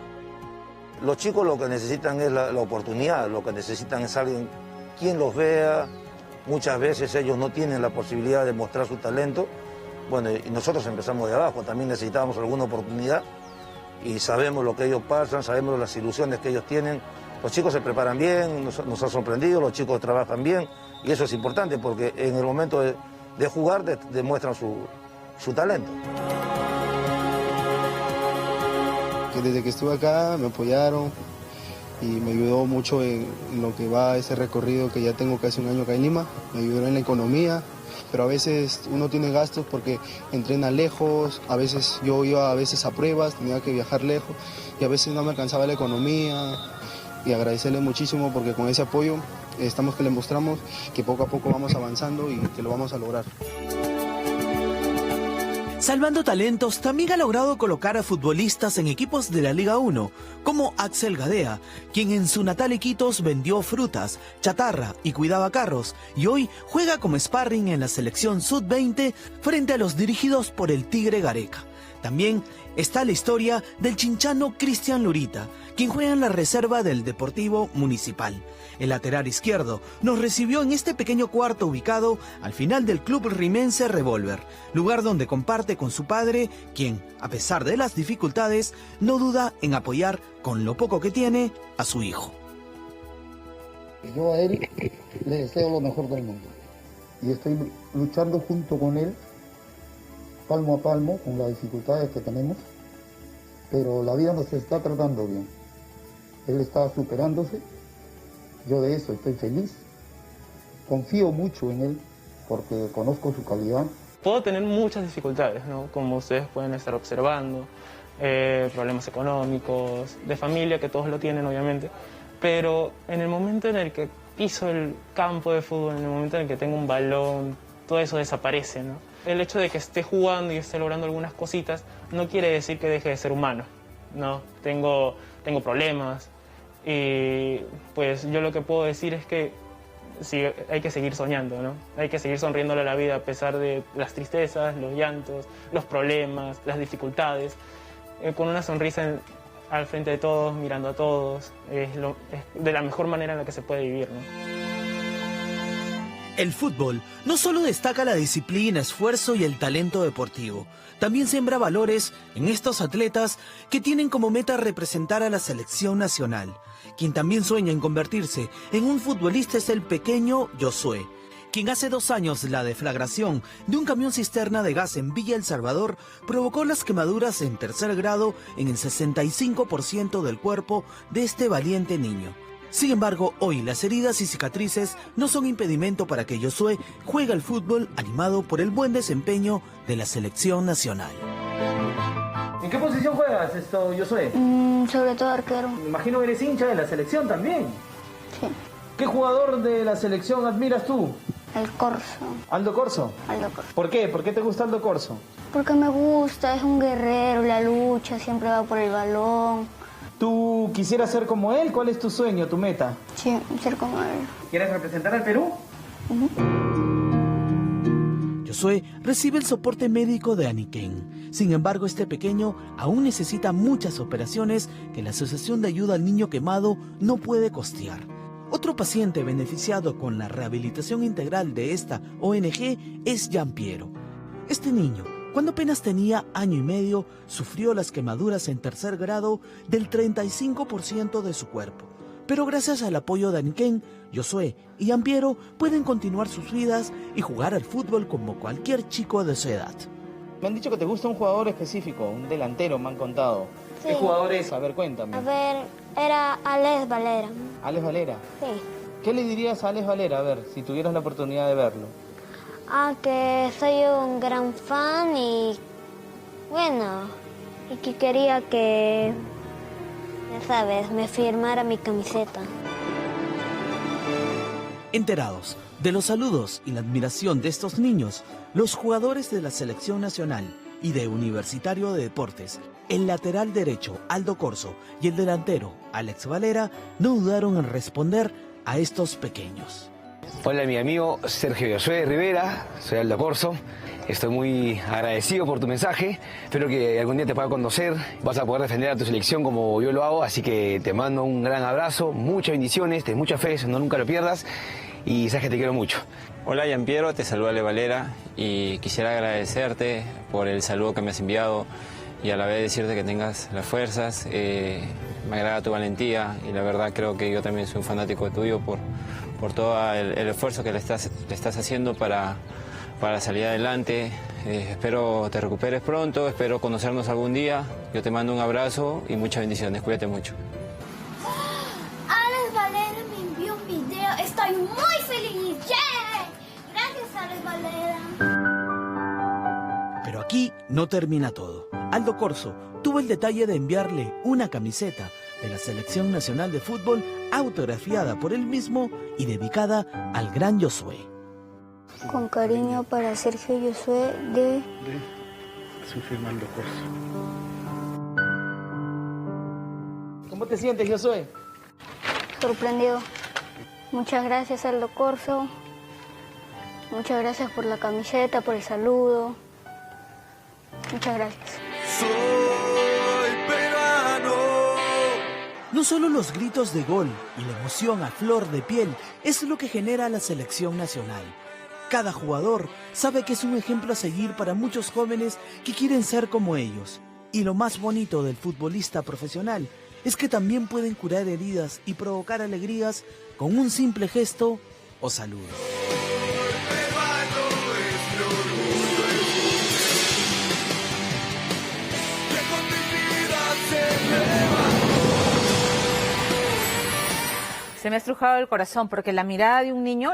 Los chicos lo que necesitan es la oportunidad, lo que necesitan es alguien quien los vea. Muchas veces ellos no tienen la posibilidad de mostrar su talento. Bueno, y nosotros empezamos de abajo, también necesitábamos alguna oportunidad y sabemos lo que ellos pasan, sabemos las ilusiones que ellos tienen. Los chicos se preparan bien, nos ha sorprendido, los chicos trabajan bien y eso es importante porque en el momento de jugar demuestran su talento. Desde que estuve acá me apoyaron y me ayudó mucho en lo que va ese recorrido que ya tengo casi un año acá en Lima. Me ayudó en la economía, pero a veces uno tiene gastos porque entrena lejos, a veces yo iba a pruebas, tenía que viajar lejos y a veces no me alcanzaba la economía. Y agradecerle muchísimo porque con ese apoyo estamos que le mostramos que poco a poco vamos avanzando y que lo vamos a lograr. Salvando Talentos también ha logrado colocar a futbolistas en equipos de la Liga 1, como Axel Gadea, quien en su natal Iquitos vendió frutas, chatarra y cuidaba carros, y hoy juega como sparring en la selección Sub-20 frente a los dirigidos por el Tigre Gareca. También está la historia del chinchano Cristian Lurita, quien juega en la reserva del Deportivo Municipal. El lateral izquierdo nos recibió en este pequeño cuarto ubicado al final del club rimense Revolver, lugar donde comparte con su padre, quien, a pesar de las dificultades, no duda en apoyar con lo poco que tiene a su hijo. Yo a él le deseo lo mejor del mundo y estoy luchando junto con él, palmo a palmo, con las dificultades que tenemos, pero la vida nos está tratando bien. Él está superándose, yo de eso estoy feliz, confío mucho en él porque conozco su calidad. Puedo tener muchas dificultades, ¿no? Como ustedes pueden estar observando, problemas económicos, de familia, que todos lo tienen obviamente, pero en el momento en el que piso el campo de fútbol, en el momento en el que tengo un balón, todo eso desaparece, ¿no? El hecho de que esté jugando y esté logrando algunas cositas no quiere decir que deje de ser humano, ¿no? Tengo problemas y pues yo lo que puedo decir es que sí, hay que seguir soñando, ¿no? Hay que seguir sonriéndole a la vida a pesar de las tristezas, los llantos, los problemas, las dificultades, con una sonrisa al frente de todos, mirando a todos, es de la mejor manera en la que se puede vivir, ¿no? El fútbol no solo destaca la disciplina, esfuerzo y el talento deportivo, también siembra valores en estos atletas que tienen como meta representar a la selección nacional. Quien también sueña en convertirse en un futbolista es el pequeño Josué, quien hace 2 años la deflagración de un camión cisterna de gas en Villa El Salvador provocó las quemaduras en 3er grado en el 65% del cuerpo de este valiente niño. Sin embargo, hoy las heridas y cicatrices no son impedimento para que Josué juegue al fútbol animado por el buen desempeño de la selección nacional. ¿En qué posición juegas, Josué? Sobre todo arquero. Me imagino que eres hincha de la selección también. Sí. ¿Qué jugador de la selección admiras tú? El Corso. ¿Aldo Corso? Aldo Corso. ¿Por qué? ¿Por qué te gusta Aldo Corso? Porque me gusta, es un guerrero, la lucha, siempre va por el balón. ¿Tú quisieras ser como él? ¿Cuál es tu sueño, tu meta? Sí, ser como él. ¿Quieres representar al Perú? Josué recibe el soporte médico de Aniquén. Sin embargo, este pequeño aún necesita muchas operaciones que la Asociación de Ayuda al Niño Quemado no puede costear. Otro paciente beneficiado con la rehabilitación integral de esta ONG es Giampiero. Este niño, cuando apenas tenía 1 año y medio, sufrió las quemaduras en 3er grado del 35% de su cuerpo. Pero gracias al apoyo de Aniquén, Josué y Giampiero pueden continuar sus vidas y jugar al fútbol como cualquier chico de su edad. Me han dicho que te gusta un jugador específico, un delantero, me han contado. Sí. ¿Qué jugador es? A ver, cuéntame. A ver, era Alex Valera. ¿Alex Valera? Sí. ¿Qué le dirías a Alex Valera, a ver, si tuvieras la oportunidad de verlo? Que soy un gran fan y bueno, y que quería que, ya sabes, me firmara mi camiseta. Enterados de los saludos y la admiración de estos niños, los jugadores de la selección nacional y de Universitario de Deportes, el lateral derecho Aldo Corso y el delantero Alex Valera no dudaron en responder a estos pequeños. Hola, mi amigo Sergio Josué Rivera, soy Aldo Corso. Estoy muy agradecido por tu mensaje. Espero que algún día te pueda conocer. Vas a poder defender a tu selección como yo lo hago, así que te mando un gran abrazo, muchas bendiciones, ten mucha fe, no nunca lo pierdas y sabes que te quiero mucho. Hola, Giampiero, te saluda Ale Valera y quisiera agradecerte por el saludo que me has enviado y a la vez decirte que tengas las fuerzas. Me agrada tu valentía y la verdad creo que yo también soy un fanático tuyo por todo el esfuerzo que le estás haciendo para salir adelante. Espero te recuperes pronto, espero conocernos algún día. Yo te mando un abrazo y muchas bendiciones, cuídate mucho. Alex Valera me envió un video, estoy muy feliz. ¡Yeah! Gracias, Alex Valera. Pero aquí no termina todo. Aldo Corso tuvo el detalle de enviarle una camiseta de la Selección Nacional de Fútbol autografiada por él mismo y dedicada al gran Josué. Con cariño para Sergio Josué de Su firma Aldo Corso. ¿Cómo te sientes, Josué? Sorprendido. Muchas gracias, Aldo Corso. Muchas gracias por la camiseta, por el saludo. Muchas gracias. Soy peruano. No solo los gritos de gol y la emoción a flor de piel es lo que genera la selección nacional. Cada jugador sabe que es un ejemplo a seguir para muchos jóvenes que quieren ser como ellos. Y lo más bonito del futbolista profesional es que también pueden curar heridas y provocar alegrías con un simple gesto o saludo. Se me ha estrujado el corazón porque la mirada de un niño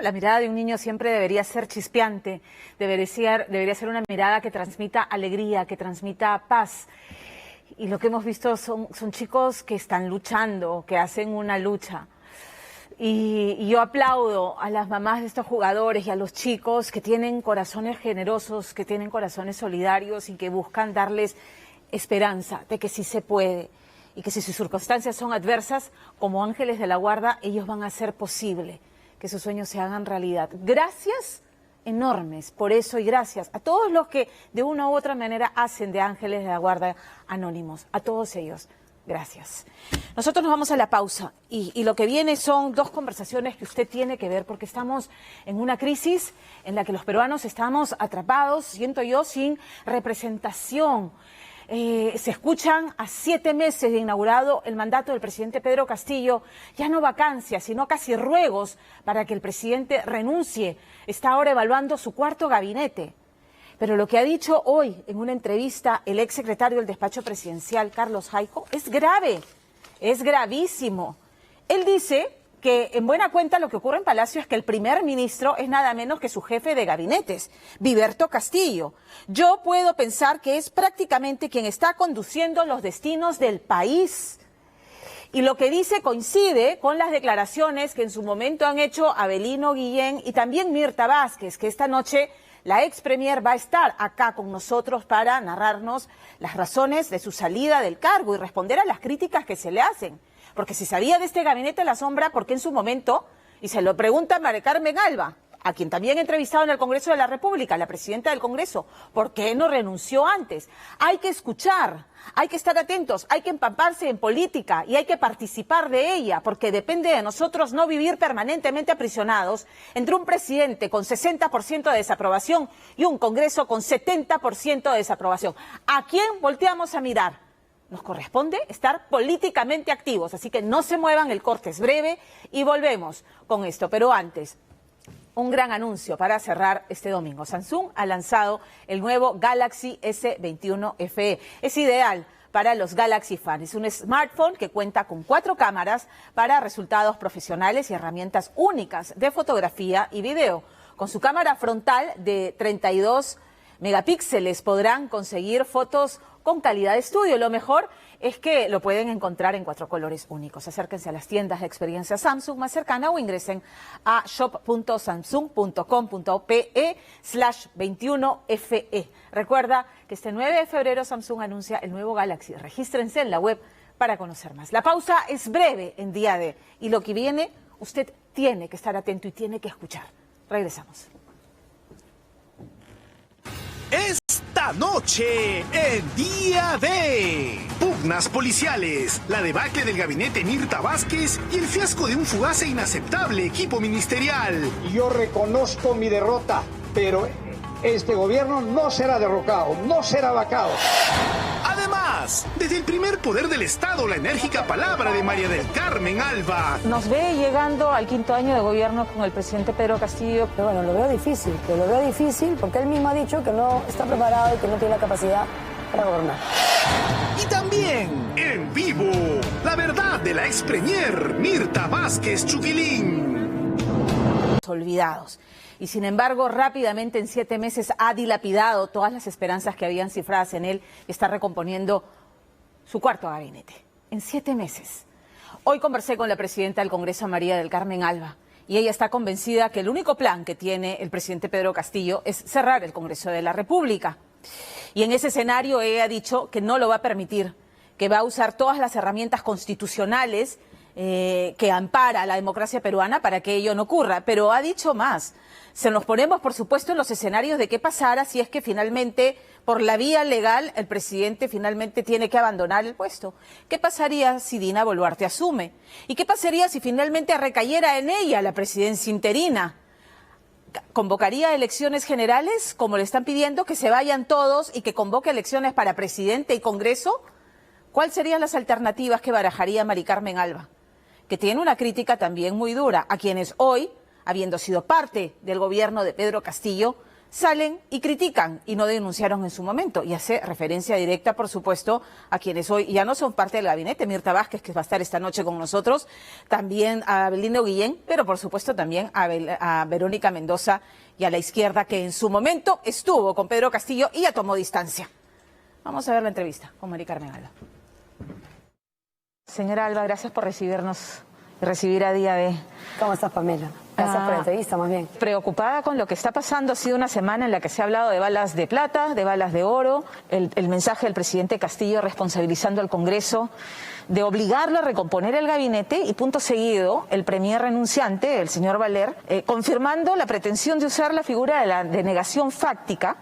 siempre debería ser chispeante, debería ser una mirada que transmita alegría, que transmita paz. Y lo que hemos visto son chicos que están luchando, que hacen una lucha. Y yo aplaudo a las mamás de estos jugadores y a los chicos que tienen corazones generosos, que tienen corazones solidarios y que buscan darles esperanza de que sí se puede y que si sus circunstancias son adversas, como ángeles de la guarda, ellos van a hacer posible que sus sueños se hagan realidad. Gracias enormes por eso y gracias a todos los que de una u otra manera hacen de ángeles de la guarda anónimos, a todos ellos. Gracias. Nosotros nos vamos a la pausa y lo que viene son dos conversaciones que usted tiene que ver porque estamos en una crisis en la que los peruanos estamos atrapados, siento yo, sin representación. Se escuchan a 7 meses de inaugurado el mandato del presidente Pedro Castillo, ya no vacancias, sino casi ruegos para que el presidente renuncie. Está ahora evaluando su cuarto gabinete. Pero lo que ha dicho hoy en una entrevista el exsecretario del despacho presidencial, Carlos Jaico, es grave, es gravísimo. Él dice que en buena cuenta lo que ocurre en Palacio es que el primer ministro es nada menos que su jefe de gabinetes, Viberto Castillo. Yo puedo pensar que es prácticamente quien está conduciendo los destinos del país. Y lo que dice coincide con las declaraciones que en su momento han hecho Avelino Guillén y también Mirta Vázquez, que esta noche la ex premier va a estar acá con nosotros para narrarnos las razones de su salida del cargo y responder a las críticas que se le hacen. Porque si sabía de este gabinete a la sombra, ¿por qué en su momento? Y se lo pregunta María Carmen Alba, a quien también he entrevistado en el Congreso de la República, la presidenta del Congreso, ¿por qué no renunció antes? Hay que escuchar, hay que estar atentos, hay que empamparse en política y hay que participar de ella, porque depende de nosotros no vivir permanentemente aprisionados entre un presidente con 60% de desaprobación y un Congreso con 70% de desaprobación. ¿A quién volteamos a mirar? Nos corresponde estar políticamente activos, así que no se muevan, el corte es breve y volvemos con esto, pero antes, un gran anuncio para cerrar este domingo. Samsung ha lanzado el nuevo Galaxy S21 FE. Es ideal para los Galaxy fans. Es un smartphone que cuenta con 4 cámaras para resultados profesionales y herramientas únicas de fotografía y video. Con su cámara frontal de 32 megapíxeles podrán conseguir fotos con calidad de estudio. Lo mejor es que lo pueden encontrar en 4 colores únicos. Acérquense a las tiendas de experiencia Samsung más cercana o ingresen a shop.samsung.com.pe/21FE. Recuerda que este 9 de febrero Samsung anuncia el nuevo Galaxy. Regístrense en la web para conocer más. La pausa es breve en día D y lo que viene, usted tiene que estar atento y tiene que escuchar. Regresamos. Esta noche, en Día D, pugnas policiales, la debacle del gabinete Mirta Vázquez y el fiasco de un fugaz e inaceptable equipo ministerial. Yo reconozco mi derrota, pero este gobierno no será derrocado, no será vacado. Además, desde el primer poder del Estado, la enérgica palabra de María del Carmen Alba. Nos ve llegando al 5º año de gobierno con el presidente Pedro Castillo. Pero bueno, lo veo difícil porque él mismo ha dicho que no está preparado y que no tiene la capacidad para gobernar. Y también, en vivo, la verdad de la ex premier Mirta Vázquez Chuquilín. Olvidados. Y sin embargo, rápidamente en 7 meses ha dilapidado todas las esperanzas que habían cifradas en él y está recomponiendo su cuarto gabinete. En 7 meses. Hoy conversé con la presidenta del Congreso, María del Carmen Alba, y ella está convencida que el único plan que tiene el presidente Pedro Castillo es cerrar el Congreso de la República. Y en ese escenario ella ha dicho que no lo va a permitir, que va a usar todas las herramientas constitucionales que ampara a la democracia peruana para que ello no ocurra. Pero ha dicho más. Se nos ponemos, por supuesto, en los escenarios de qué pasara si es que finalmente, por la vía legal, el presidente finalmente tiene que abandonar el puesto. ¿Qué pasaría si Dina Boluarte asume? ¿Y qué pasaría si finalmente recayera en ella la presidencia interina? ¿Convocaría elecciones generales, como le están pidiendo, que se vayan todos y que convoque elecciones para presidente y Congreso? ¿Cuáles serían las alternativas que barajaría María Carmen Alba? Que tiene una crítica también muy dura a quienes hoy, habiendo sido parte del gobierno de Pedro Castillo, salen y critican y no denunciaron en su momento. Y hace referencia directa, por supuesto, a quienes hoy ya no son parte del gabinete. Mirta Vázquez, que va a estar esta noche con nosotros, también a Abelino Guillén, pero por supuesto también a Verónica Mendoza y a la izquierda, que en su momento estuvo con Pedro Castillo y ya tomó distancia. Vamos a ver la entrevista con Mari Carmen Alba. Señora Alba, gracias por recibirnos y recibir a Día D. ¿Cómo estás, Pamela? Gracias por la entrevista, más bien. Preocupada con lo que está pasando, ha sido una semana en la que se ha hablado de balas de plata, de balas de oro, el mensaje del presidente Castillo responsabilizando al Congreso de obligarlo a recomponer el gabinete y punto seguido el premier renunciante, el señor Valer, confirmando la pretensión de usar la figura de la denegación fáctica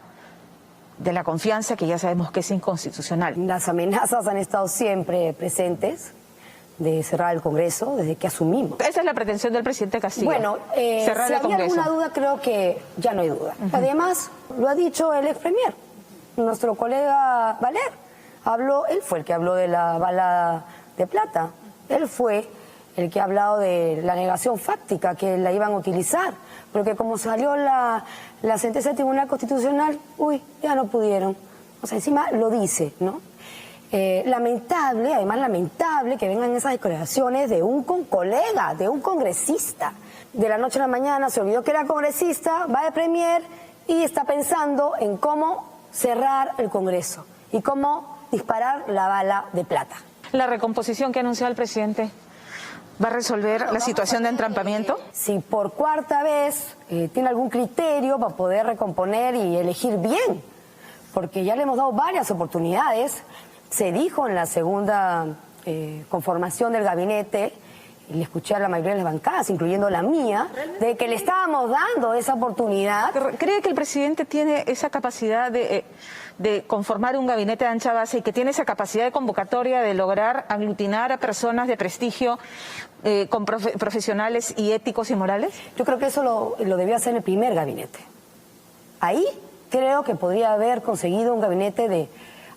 de la confianza, que ya sabemos que es inconstitucional. Las amenazas han estado siempre presentes de cerrar el Congreso desde que asumimos. Esa es la pretensión del presidente Castillo. Bueno, cerrar si el había Congreso. alguna duda, creo que ya no hay duda. Además, lo ha dicho el ex premier, nuestro colega Valer. Él fue el que habló de la bala de plata. Él fue el que ha hablado de la negación fáctica, que la iban a utilizar. Porque como salió la sentencia del Tribunal Constitucional, ya no pudieron. O sea, encima lo dice, ¿no? Además lamentable que vengan esas declaraciones de un colega, de un congresista. De la noche a la mañana se olvidó que era congresista, va de premier y está pensando en cómo cerrar el Congreso y cómo disparar la bala de plata. La recomposición que ha anunciado el presidente, ¿va a resolver la situación de entrampamiento? Si por cuarta vez tiene algún criterio para poder recomponer y elegir bien, porque ya le hemos dado varias oportunidades. Se dijo en la segunda conformación del gabinete, y le escuché a la mayoría de las bancadas, incluyendo la mía, de que le estábamos dando esa oportunidad. ¿Cree que el presidente tiene esa capacidad de conformar un gabinete de ancha base y que tiene esa capacidad de convocatoria de lograr aglutinar a personas de prestigio con profesionales y éticos y morales? Yo creo que eso lo debió hacer el primer gabinete. Ahí creo que podría haber conseguido un gabinete de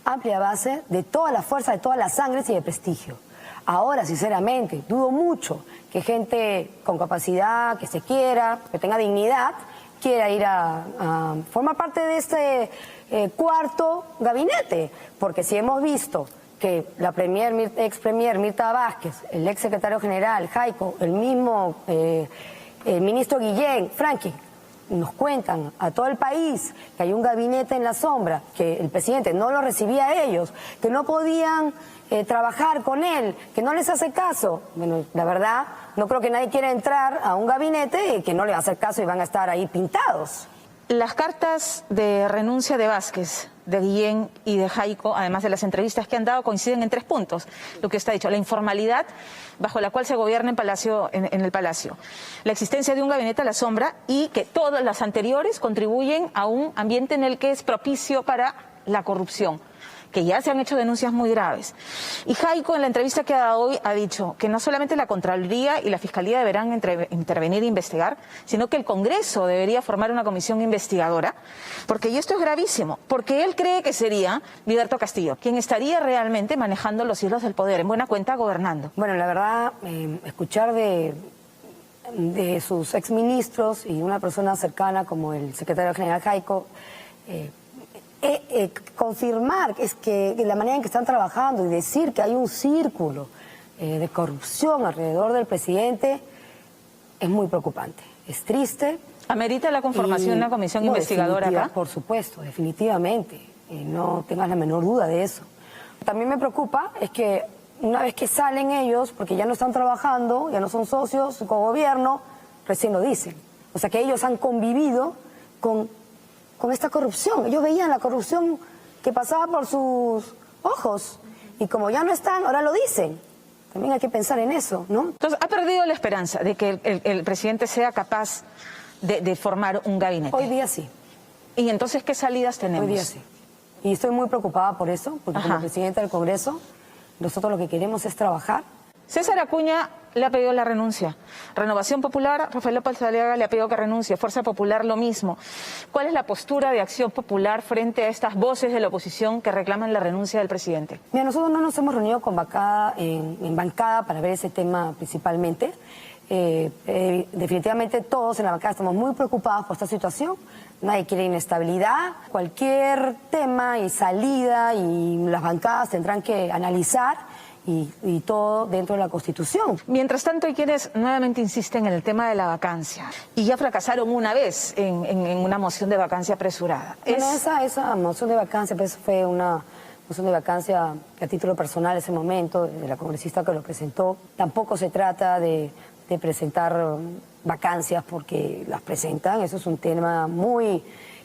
amplia base, de toda la fuerza, de todas las sangres y de prestigio. Ahora, sinceramente, dudo mucho que gente con capacidad, que se quiera, que tenga dignidad, quiera ir a formar parte de este cuarto gabinete. Porque si hemos visto que la ex premier Mirta Vázquez, el ex secretario general Jaico, el mismo el ministro Guillén, Franqui, nos cuentan a todo el país que hay un gabinete en la sombra, que el presidente no lo recibía a ellos, que no podían trabajar con él, que no les hace caso. Bueno, la verdad, no creo que nadie quiera entrar a un gabinete que no le va a hacer caso y van a estar ahí pintados. Las cartas de renuncia de Vázquez, de Guillén y de Jaico, además de las entrevistas que han dado, coinciden en 3 puntos. Lo que usted ha dicho, la informalidad bajo la cual se gobierna en el Palacio, la existencia de un gabinete a la sombra y que todas las anteriores contribuyen a un ambiente en el que es propicio para la corrupción, que ya se han hecho denuncias muy graves. Y Jaico, en la entrevista que ha dado hoy, ha dicho que no solamente la Contraloría y la Fiscalía deberán intervenir e investigar, sino que el Congreso debería formar una comisión investigadora, porque, y esto es gravísimo, porque él cree que sería Liberto Castillo quien estaría realmente manejando los hilos del poder, en buena cuenta gobernando. Bueno, la verdad, escuchar de sus exministros y una persona cercana como el secretario general Jaico, confirmar que la manera en que están trabajando y decir que hay un círculo de corrupción alrededor del presidente es muy preocupante, es triste. ¿Amerita la conformación de una comisión investigadora acá? Por supuesto, definitivamente, no tengas la menor duda de eso. También me preocupa es que una vez que salen ellos, porque ya no están trabajando, ya no son socios con gobierno, recién lo dicen. O sea que ellos han convivido con esta corrupción. Ellos veían la corrupción que pasaba por sus ojos y como ya no están, ahora lo dicen. También hay que pensar en eso, ¿no? Entonces, ¿ha perdido la esperanza de que el presidente sea capaz de formar un gabinete? Hoy día sí. ¿Y entonces qué salidas tenemos? Hoy día sí. Y estoy muy preocupada por eso, porque como presidente del Congreso, nosotros lo que queremos es trabajar. César Acuña le ha pedido la renuncia. Renovación Popular, Rafael López Aliaga le ha pedido que renuncie. Fuerza Popular lo mismo. ¿Cuál es la postura de Acción Popular frente a estas voces de la oposición que reclaman la renuncia del presidente? Mira, nosotros no nos hemos reunido con bancada, en bancada para ver ese tema principalmente. Definitivamente todos en la bancada estamos muy preocupados por esta situación. Nadie quiere inestabilidad. Cualquier tema y salida y las bancadas tendrán que analizar y todo dentro de la Constitución. Mientras tanto, hay quienes nuevamente insisten en el tema de la vacancia y ya fracasaron una vez en una moción de vacancia apresurada. Bueno, esa moción de vacancia pues, fue una moción de vacancia que a título personal en ese momento, de la congresista que lo presentó. Tampoco se trata de presentar vacancias porque las presentan. Eso es un tema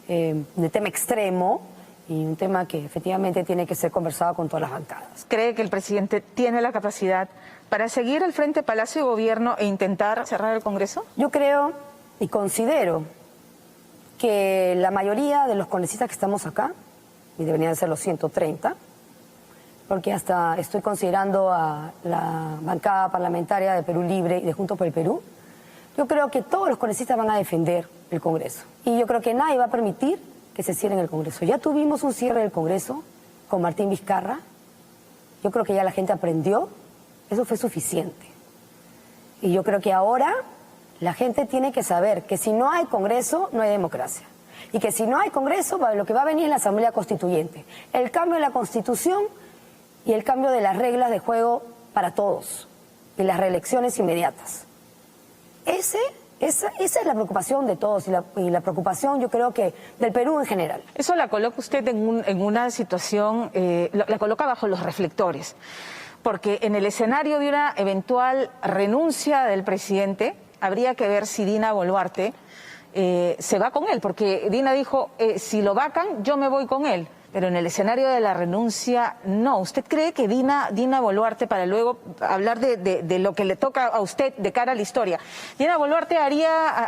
de tema extremo y un tema que efectivamente tiene que ser conversado con todas las bancadas. ¿Cree que el presidente tiene la capacidad para seguir al frente Palacio de Gobierno e intentar cerrar el Congreso? Yo creo y considero que la mayoría de los congresistas que estamos acá, y deberían ser los 130, porque hasta estoy considerando a la bancada parlamentaria de Perú Libre y de Juntos por el Perú, yo creo que todos los congresistas van a defender el Congreso. Y yo creo que nadie va a permitir que se cierre el Congreso. Ya tuvimos un cierre del Congreso con Martín Vizcarra. Yo creo que ya la gente aprendió. Eso fue suficiente. Y yo creo que ahora la gente tiene que saber que si no hay Congreso, no hay democracia. Y que si no hay Congreso, lo que va a venir es la Asamblea Constituyente. El cambio de la Constitución y el cambio de las reglas de juego para todos. Y las reelecciones inmediatas. Esa es la preocupación de todos y la preocupación, yo creo que del Perú en general. Eso la coloca usted en una situación, la coloca bajo los reflectores, porque en el escenario de una eventual renuncia del presidente, habría que ver si Dina Boluarte se va con él, porque Dina dijo, si lo vacan, yo me voy con él. Pero en el escenario de la renuncia, no. ¿Usted cree que Dina Boluarte, para luego hablar de lo que le toca a usted de cara a la historia, Dina Boluarte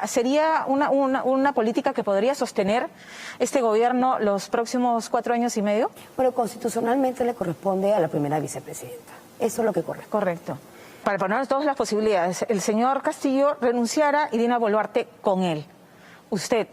sería una política que podría sostener este gobierno los próximos 4 años y medio? Bueno, constitucionalmente le corresponde a la primera vicepresidenta. Eso es lo que corresponde. Correcto. Para poner todas las posibilidades, el señor Castillo renunciara y Dina Boluarte con él. ¿Usted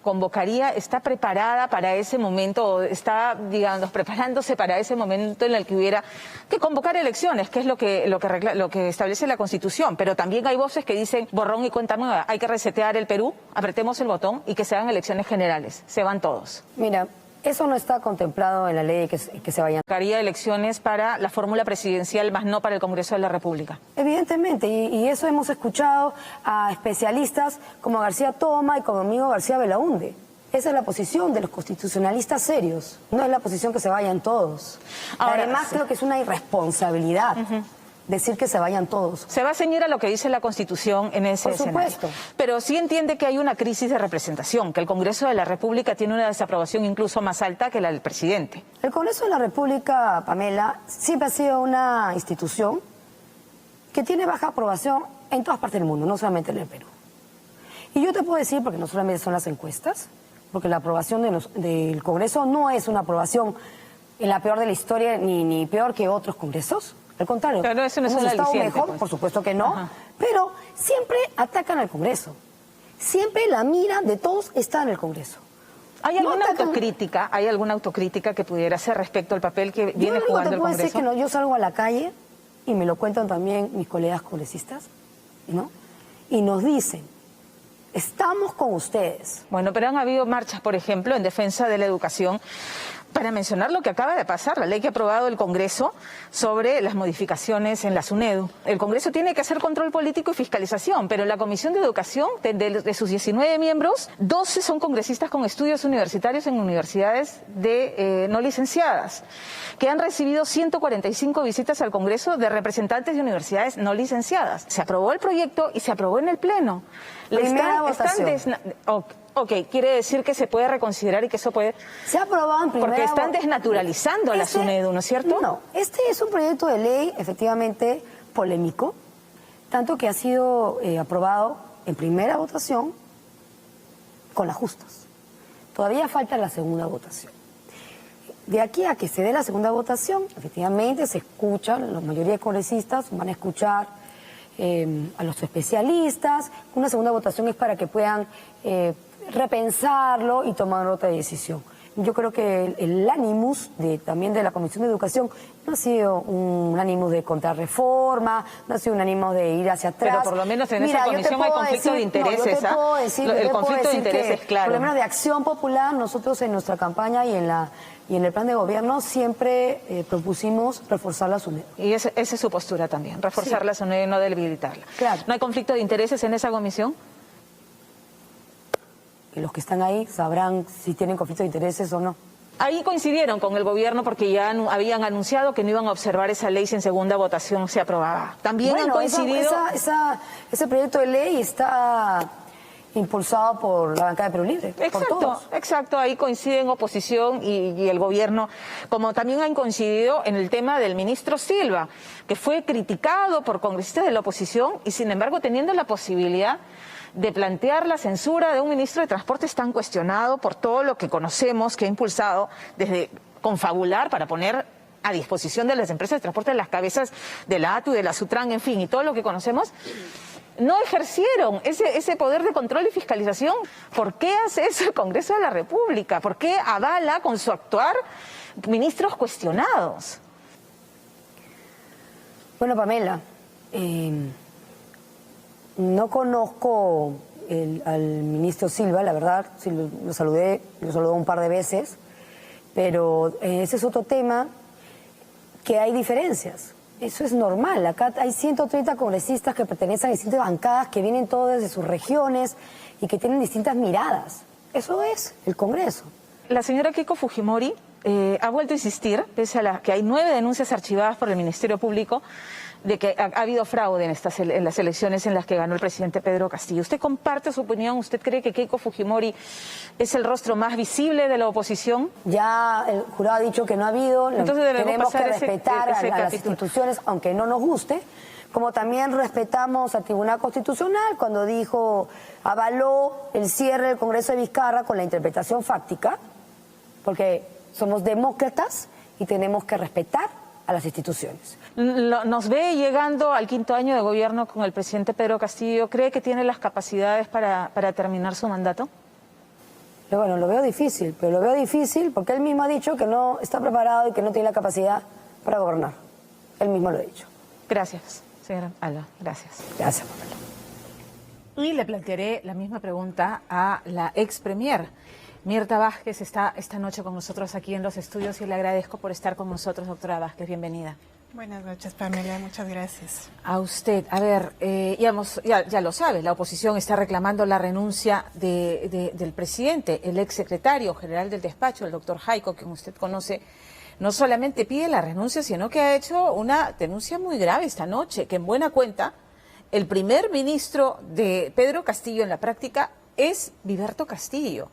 convocaría, está preparada para ese momento, o está, digamos, preparándose para ese momento en el que hubiera que convocar elecciones, que es lo que establece la Constitución? Pero también hay voces que dicen borrón y cuenta nueva, hay que resetear el Perú, apretemos el botón y que se hagan elecciones generales, se van todos. Mira, eso no está contemplado en la ley que se vayan. Haría elecciones para la fórmula presidencial, más no para el Congreso de la República. Evidentemente, y eso hemos escuchado a especialistas como García Toma y como amigo García Belaúnde. Esa es la posición de los constitucionalistas serios, no es la posición que se vayan todos. Ahora, además, creo que es una irresponsabilidad. Decir que se vayan todos. Se va a ceñir a lo que dice la Constitución en ese escenario. Por supuesto. Pero sí entiende que hay una crisis de representación, que el Congreso de la República tiene una desaprobación incluso más alta que la del presidente. El Congreso de la República, Pamela, siempre ha sido una institución que tiene baja aprobación en todas partes del mundo, no solamente en el Perú. Y yo te puedo decir, porque no solamente son las encuestas, porque la aprobación del Congreso no es una aprobación en la peor de la historia, ni peor que otros congresos. Al contrario, pero eso no es hemos estado aliciente, mejor, pues. Por supuesto que no, ajá, pero siempre atacan al Congreso. Siempre la mira de todos está en el Congreso. ¿Hay alguna autocrítica? ¿Hay alguna autocrítica que pudiera hacer respecto al papel que viene jugando el Congreso? Decir que no, yo salgo a la calle y me lo cuentan también mis colegas congresistas, ¿no? Y nos dicen, estamos con ustedes. Bueno, pero han habido marchas, por ejemplo, en defensa de la educación, para mencionar lo que acaba de pasar, la ley que ha aprobado el Congreso sobre las modificaciones en la SUNEDU. El Congreso tiene que hacer control político y fiscalización, pero la Comisión de Educación, de sus 19 miembros, 12 son congresistas con estudios universitarios en universidades no licenciadas, que han recibido 145 visitas al Congreso de representantes de universidades no licenciadas. Se aprobó el proyecto y se aprobó en el Pleno. Ok, quiere decir que se puede reconsiderar y que eso puede... Se ha aprobado en primera... Porque están desnaturalizando la SUNEDU, ¿no es cierto? No, este es un proyecto de ley efectivamente polémico, tanto que ha sido aprobado en primera votación con las justas. Todavía falta la segunda votación. De aquí a que se dé la segunda votación, efectivamente se escuchan, la mayoría de congresistas van a escuchar a los especialistas. Una segunda votación es para que puedan repensarlo y tomar otra decisión. yo creo que el ánimos también de la Comisión de Educación no ha sido un ánimo de contrarreforma, no ha sido un ánimo de ir hacia atrás. Pero por lo menos en esa comisión hay conflicto de intereses. El conflicto de intereses, claro. Por lo menos de Acción Popular, nosotros en nuestra campaña y en el plan de gobierno siempre propusimos reforzar la SUNEDU. Y esa es su postura también, reforzar la SUNEDU y no debilitarla. Claro. ¿No hay conflicto de intereses en esa comisión? Y los que están ahí sabrán si tienen conflicto de intereses o no. Ahí coincidieron con el gobierno porque ya habían anunciado que no iban a observar esa ley si en segunda votación se aprobaba. También han coincidido... Ese proyecto de ley está impulsado por la bancada de Perú Libre. Exacto, ahí coinciden oposición y el gobierno, como también han coincidido en el tema del ministro Silva, que fue criticado por congresistas de la oposición y sin embargo teniendo la posibilidad de plantear la censura de un ministro de Transportes tan cuestionado por todo lo que conocemos que ha impulsado desde confabular para poner a disposición de las empresas de transporte las cabezas de la ATU, de la Sutran, en fin, y todo lo que conocemos. No ejercieron ese poder de control y fiscalización. ¿Por qué hace eso el Congreso de la República? ¿Por qué avala con su actuar ministros cuestionados? Bueno, Pamela, no conozco al ministro Silva, la verdad, sí lo saludé un par de veces, pero ese es otro tema que hay diferencias. Eso es normal. Acá hay 130 congresistas que pertenecen a distintas bancadas, que vienen todos desde sus regiones y que tienen distintas miradas. Eso es el Congreso. La señora Keiko Fujimori ha vuelto a insistir, pese a que hay 9 denuncias archivadas por el Ministerio Público, de que ha habido fraude en las elecciones en las que ganó el presidente Pedro Castillo. ¿Usted comparte su opinión? ¿Usted cree que Keiko Fujimori es el rostro más visible de la oposición? Ya el jurado ha dicho que no ha habido. Entonces tenemos que respetar a las instituciones, aunque no nos guste, como también respetamos al Tribunal Constitucional cuando avaló el cierre del Congreso de Vizcarra con la interpretación fáctica, porque somos demócratas y tenemos que respetar a las instituciones. Nos ve llegando al 5º año de gobierno con el presidente Pedro Castillo. ¿Cree que tiene las capacidades para terminar su mandato? Bueno, lo veo difícil, pero lo veo difícil porque él mismo ha dicho que no está preparado y que no tiene la capacidad para gobernar. Él mismo lo ha dicho. Gracias, señora Alba. Gracias. Gracias, Pamela. Y le plantearé la misma pregunta a la ex premier. Mirta Vázquez está esta noche con nosotros aquí en los estudios y le agradezco por estar con nosotros, doctora Vázquez. Bienvenida. Buenas noches, Pamela. Muchas gracias. A usted. A ver, ya lo sabe, la oposición está reclamando la renuncia del presidente. El ex secretario general del despacho, el doctor Jaico, que usted conoce, no solamente pide la renuncia, sino que ha hecho una denuncia muy grave esta noche, que en buena cuenta el primer ministro de Pedro Castillo en la práctica es Viberto Castillo.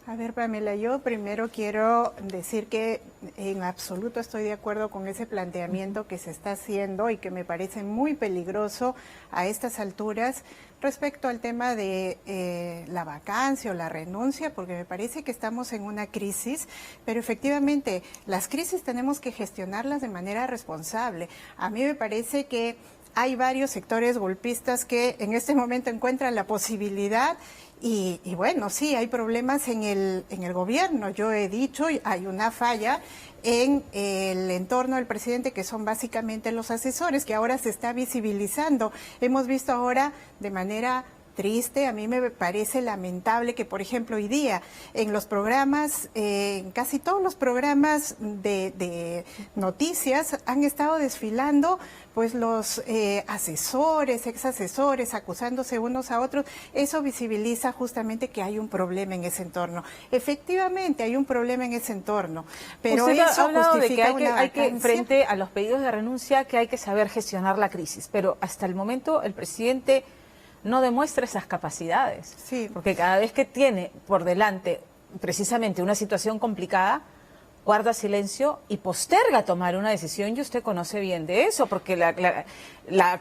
A ver, Pamela, yo primero quiero decir que en absoluto estoy de acuerdo con ese planteamiento que se está haciendo y que me parece muy peligroso a estas alturas respecto al tema de la vacancia o la renuncia, porque me parece que estamos en una crisis, pero efectivamente las crisis tenemos que gestionarlas de manera responsable. A mí me parece que hay varios sectores golpistas que en este momento encuentran la posibilidad. Y bueno, sí, hay problemas en el gobierno. Yo he dicho, hay una falla en el entorno del presidente, que son básicamente los asesores, que ahora se está visibilizando. Hemos visto ahora de manera triste, a mí me parece lamentable que, por ejemplo, hoy día en los programas, en casi todos los programas de noticias han estado desfilando pues los asesores, ex asesores, acusándose unos a otros. Eso visibiliza justamente que hay un problema en ese entorno. Efectivamente hay un problema en ese entorno, pero usted eso ha hablado justifica de que una hay que, vacancia. frente a los pedidos de renuncia, que hay que saber gestionar la crisis, pero hasta el momento el presidente no demuestra esas capacidades, sí, porque cada vez que tiene por delante precisamente una situación complicada, guarda silencio y posterga tomar una decisión, y usted conoce bien de eso, porque la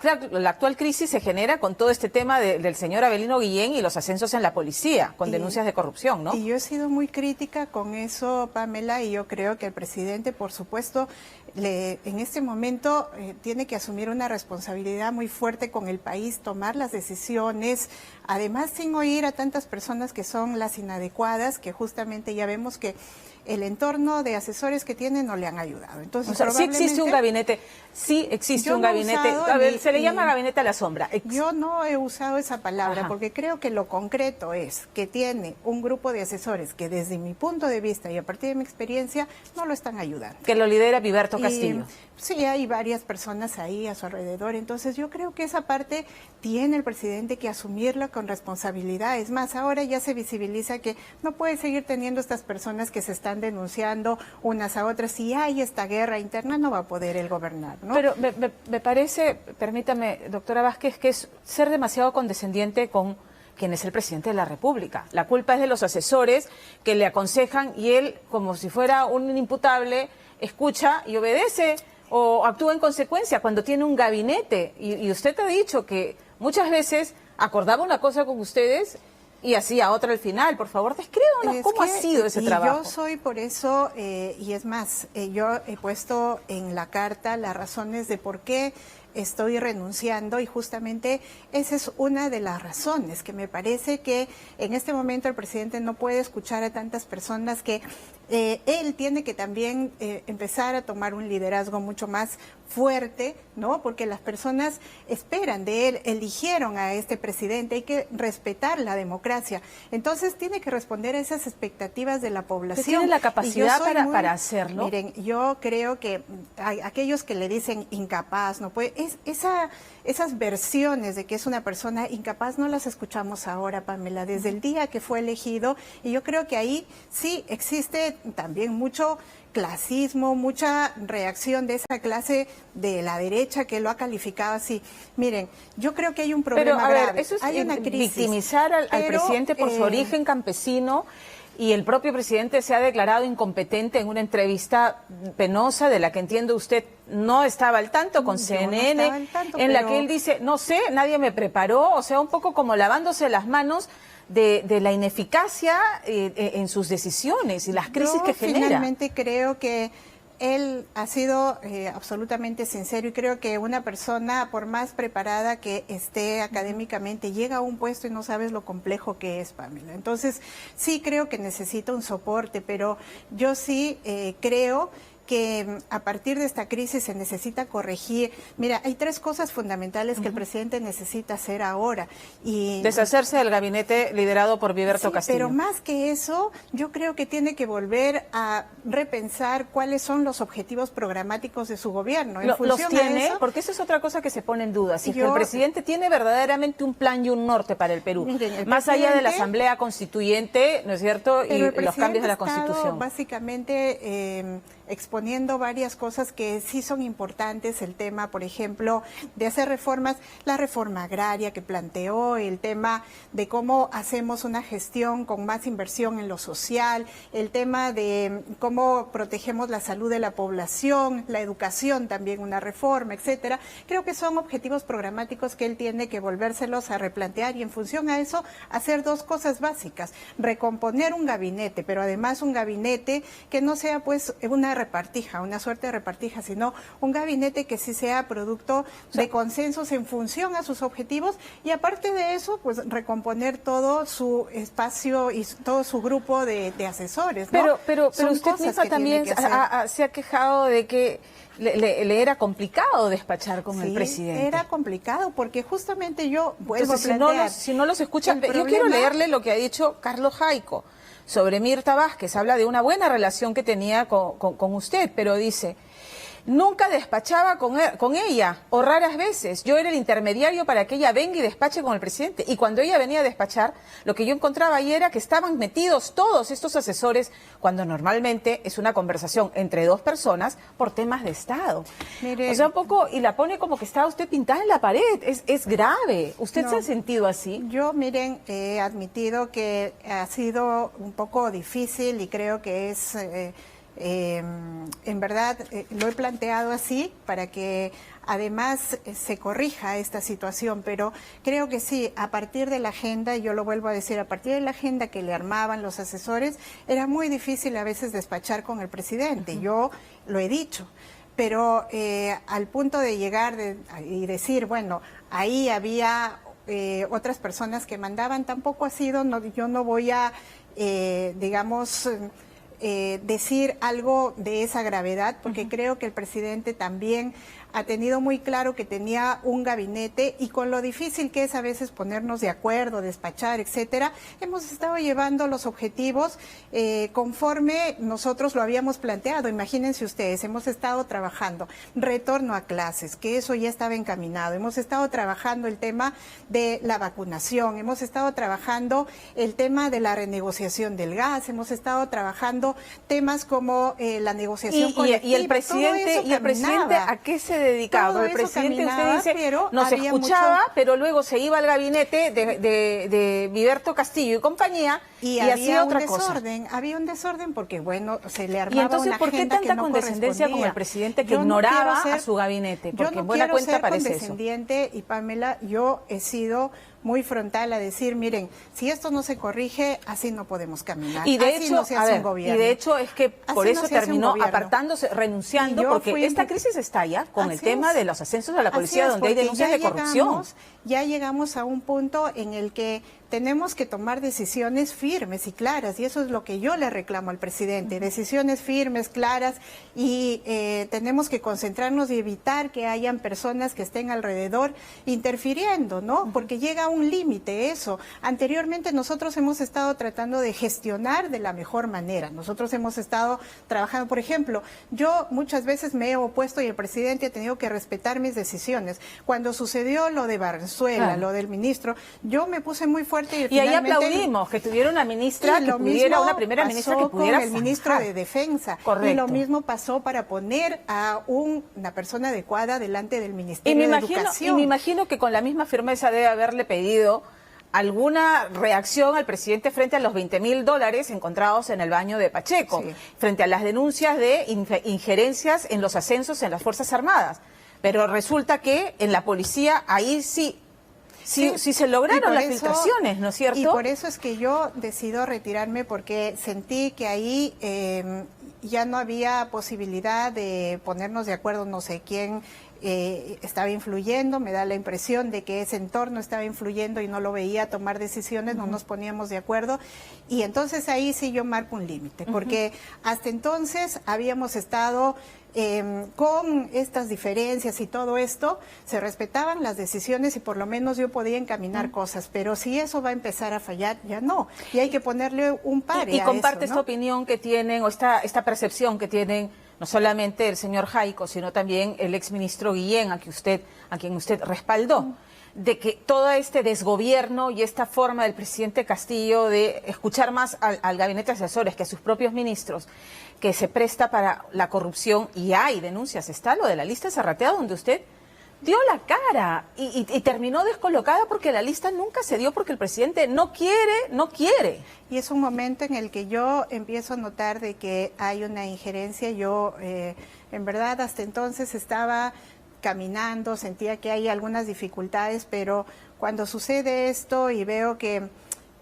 actual crisis se genera con todo este tema del señor Avelino Guillén y los ascensos en la policía, con denuncias de corrupción, ¿no? Y yo he sido muy crítica con eso, Pamela, y yo creo que el presidente, por supuesto, en este momento tiene que asumir una responsabilidad muy fuerte con el país, tomar las decisiones, además sin oír a tantas personas que son las inadecuadas, que justamente ya vemos que el entorno de asesores que tiene no le han ayudado. Entonces, o sea, sí existe un gabinete, a ver, se le llama gabinete a la sombra. Yo no he usado esa palabra porque creo que lo concreto es que tiene un grupo de asesores que desde mi punto de vista y a partir de mi experiencia no lo están ayudando. Que lo lidera Viverto Castillo. Sí, hay varias personas ahí a su alrededor, entonces yo creo que esa parte tiene el presidente que asumirla con responsabilidad. Es más, ahora ya se visibiliza que no puede seguir teniendo estas personas que se están denunciando unas a otras. Si hay esta guerra interna, no va a poder él gobernar, ¿no? Pero me parece, permítame, doctora Vázquez, que es ser demasiado condescendiente con quien es el presidente de la República. La culpa es de los asesores que le aconsejan y él, como si fuera un inimputable, escucha y obedece o actúa en consecuencia cuando tiene un gabinete. Y usted ha dicho que muchas veces acordaba una cosa con ustedes y hacía otra al final. Por favor, descríbanos cómo ha sido ese trabajo. Yo soy por eso, y es más, yo he puesto en la carta las razones de por qué estoy renunciando, y justamente esa es una de las razones, que me parece que en este momento el presidente no puede escuchar a tantas personas, que él tiene que también empezar a tomar un liderazgo mucho más fuerte, ¿no? Porque las personas esperan de él, eligieron a este presidente, hay que respetar la democracia. Entonces tiene que responder a esas expectativas de la población. ¿Tiene la capacidad para hacerlo? Miren, yo creo que hay aquellos que le dicen incapaz, no puede, esas versiones de que es una persona incapaz no las escuchamos ahora, Pamela, desde el día que fue elegido, y yo creo que ahí sí existe también mucho clasismo, mucha reacción de esa clase de la derecha que lo ha calificado así. Miren, yo creo que hay un problema grave. Eso es hay una crisis, victimizar al presidente por su origen campesino, y el propio presidente se ha declarado incompetente en una entrevista penosa de la que entiendo usted no estaba al tanto con CNN, en la que él dice, no sé, nadie me preparó, o sea, un poco como lavándose las manos de la ineficacia en sus decisiones y las crisis que genera. Finalmente creo que él ha sido absolutamente sincero, y creo que una persona, por más preparada que esté académicamente, llega a un puesto y no sabes lo complejo que es, Pamela. Entonces, sí creo que necesita un soporte, pero yo sí creo que a partir de esta crisis se necesita corregir. Mira, hay tres cosas fundamentales que el presidente necesita hacer ahora. Y deshacerse del gabinete liderado por Viverto Castillo. Pero más que eso, yo creo que tiene que volver a repensar cuáles son los objetivos programáticos de su gobierno. ¿Los tiene? Porque esa es otra cosa que se pone en duda. Si el presidente tiene verdaderamente un plan y un norte para el Perú, más allá de la Asamblea Constituyente, ¿no es cierto?, y los cambios de la Constitución. Básicamente exponiendo varias cosas que sí son importantes, el tema, por ejemplo, de hacer reformas, la reforma agraria que planteó, el tema de cómo hacemos una gestión con más inversión en lo social, el tema de cómo protegemos la salud de la población, la educación también, una reforma, etcétera. Creo que son objetivos programáticos que él tiene que volvérselos a replantear, y en función a eso hacer dos cosas básicas: recomponer un gabinete, pero además un gabinete que no sea pues una repartija, una suerte de repartija, sino un gabinete que sí sea producto de consensos en función a sus objetivos, y aparte de eso, pues recomponer todo su espacio y todo su grupo de asesores, ¿no? Pero usted misma también se ha quejado de que le era complicado despachar con el presidente. Era complicado porque justamente yo vuelvo a plantear. Si no los escucha, yo quiero leerle lo que ha dicho Carlos Jaico sobre Mirta Vázquez. Habla de una buena relación que tenía con usted, pero dice: nunca despachaba con ella, o raras veces. Yo era el intermediario para que ella venga y despache con el presidente. Y cuando ella venía a despachar, lo que yo encontraba ahí era que estaban metidos todos estos asesores, cuando normalmente es una conversación entre dos personas por temas de Estado. Mire, o sea, un poco, y la pone como que está usted pintada en la pared. Es grave. ¿Usted se ha sentido así? Yo, miren, he admitido que ha sido un poco difícil, y creo que es En verdad, lo he planteado así para que además se corrija esta situación, pero creo que sí, a partir de la agenda, y yo lo vuelvo a decir, a partir de la agenda que le armaban los asesores, era muy difícil a veces despachar con el presidente. Yo lo he dicho. Pero al punto de llegar y decir, bueno, ahí había otras personas que mandaban, tampoco ha sido, yo no voy a, digamos, decir algo de esa gravedad, porque creo que el presidente también ha tenido muy claro que tenía un gabinete, y con lo difícil que es a veces ponernos de acuerdo, despachar, etcétera, hemos estado llevando los objetivos conforme nosotros lo habíamos planteado. Imagínense ustedes, hemos estado trabajando retorno a clases, que eso ya estaba encaminado, hemos estado trabajando el tema de la vacunación, hemos estado trabajando el tema de la renegociación del gas, hemos estado trabajando temas como la negociación colectiva. ¿Y el presidente a qué se dedicado? El presidente, usted dice, nos escuchaba, pero luego se iba al gabinete de Viverto Castillo y compañía y hacía otra cosa. Había un desorden porque, bueno, se le armaba una agenda. ¿Y entonces por qué tanta condescendencia con el presidente que ignoraba a su gabinete? Porque en buena cuenta parece eso. Yo no quiero ser condescendiente, y Pamela, yo he sido muy frontal a decir, miren, si esto no se corrige, así no podemos caminar. Y de así hecho, no se hace un gobierno. Y de hecho es que por así eso no se hace un terminó gobierno. apartándose, renunciando, porque esta crisis estalla con el tema de los ascensos a la policía, donde hay denuncias de corrupción. Ya llegamos a un punto en el que tenemos que tomar decisiones firmes y claras, y eso es lo que yo le reclamo al presidente, decisiones firmes, claras, y tenemos que concentrarnos y evitar que hayan personas que estén alrededor interfiriendo, ¿no? Porque llega a un límite eso. Anteriormente nosotros hemos estado tratando de gestionar de la mejor manera, nosotros hemos estado trabajando, por ejemplo, yo muchas veces me he opuesto y el presidente ha tenido que respetar mis decisiones. Cuando sucedió lo de Valenzuela, lo del ministro, yo me puse muy fuerte. Y ahí aplaudimos que tuviera una ministra, que pudiera, una primera ministra que pudiera con el ministro de Defensa. Correcto. Y lo mismo pasó para poner a una persona adecuada delante del Ministerio de Educación. Y me imagino que con la misma firmeza debe haberle pedido alguna reacción al presidente frente a los $20.000 encontrados en el baño de Pacheco, frente a las denuncias de injerencias en los ascensos en las Fuerzas Armadas. Pero resulta que en la policía ahí sí se lograron las filtraciones, ¿no es cierto? Y por eso es que yo decido retirarme, porque sentí que ahí ya no había posibilidad de ponernos de acuerdo, no sé quién estaba influyendo, me da la impresión de que ese entorno estaba influyendo y no lo veía tomar decisiones, no nos poníamos de acuerdo, y entonces ahí sí yo marco un límite, porque hasta entonces habíamos estado con estas diferencias y todo esto, se respetaban las decisiones y por lo menos yo podía encaminar cosas, pero si eso va a empezar a fallar, ya no, y hay que ponerle un pare y a comparte eso, ¿no? esta opinión que tienen, o esta percepción que tienen no solamente el señor Jaico, sino también el exministro Guillén, a quien usted respaldó, de que todo este desgobierno y esta forma del presidente Castillo de escuchar más al gabinete de asesores que a sus propios ministros, que se presta para la corrupción, y hay denuncias, está lo de la lista Zarratea, donde usted dio la cara y terminó descolocada porque la lista nunca se dio, porque el presidente no quiere. Y es un momento en el que yo empiezo a notar de que hay una injerencia. Yo en verdad hasta entonces estaba caminando, sentía que hay algunas dificultades, pero cuando sucede esto y veo que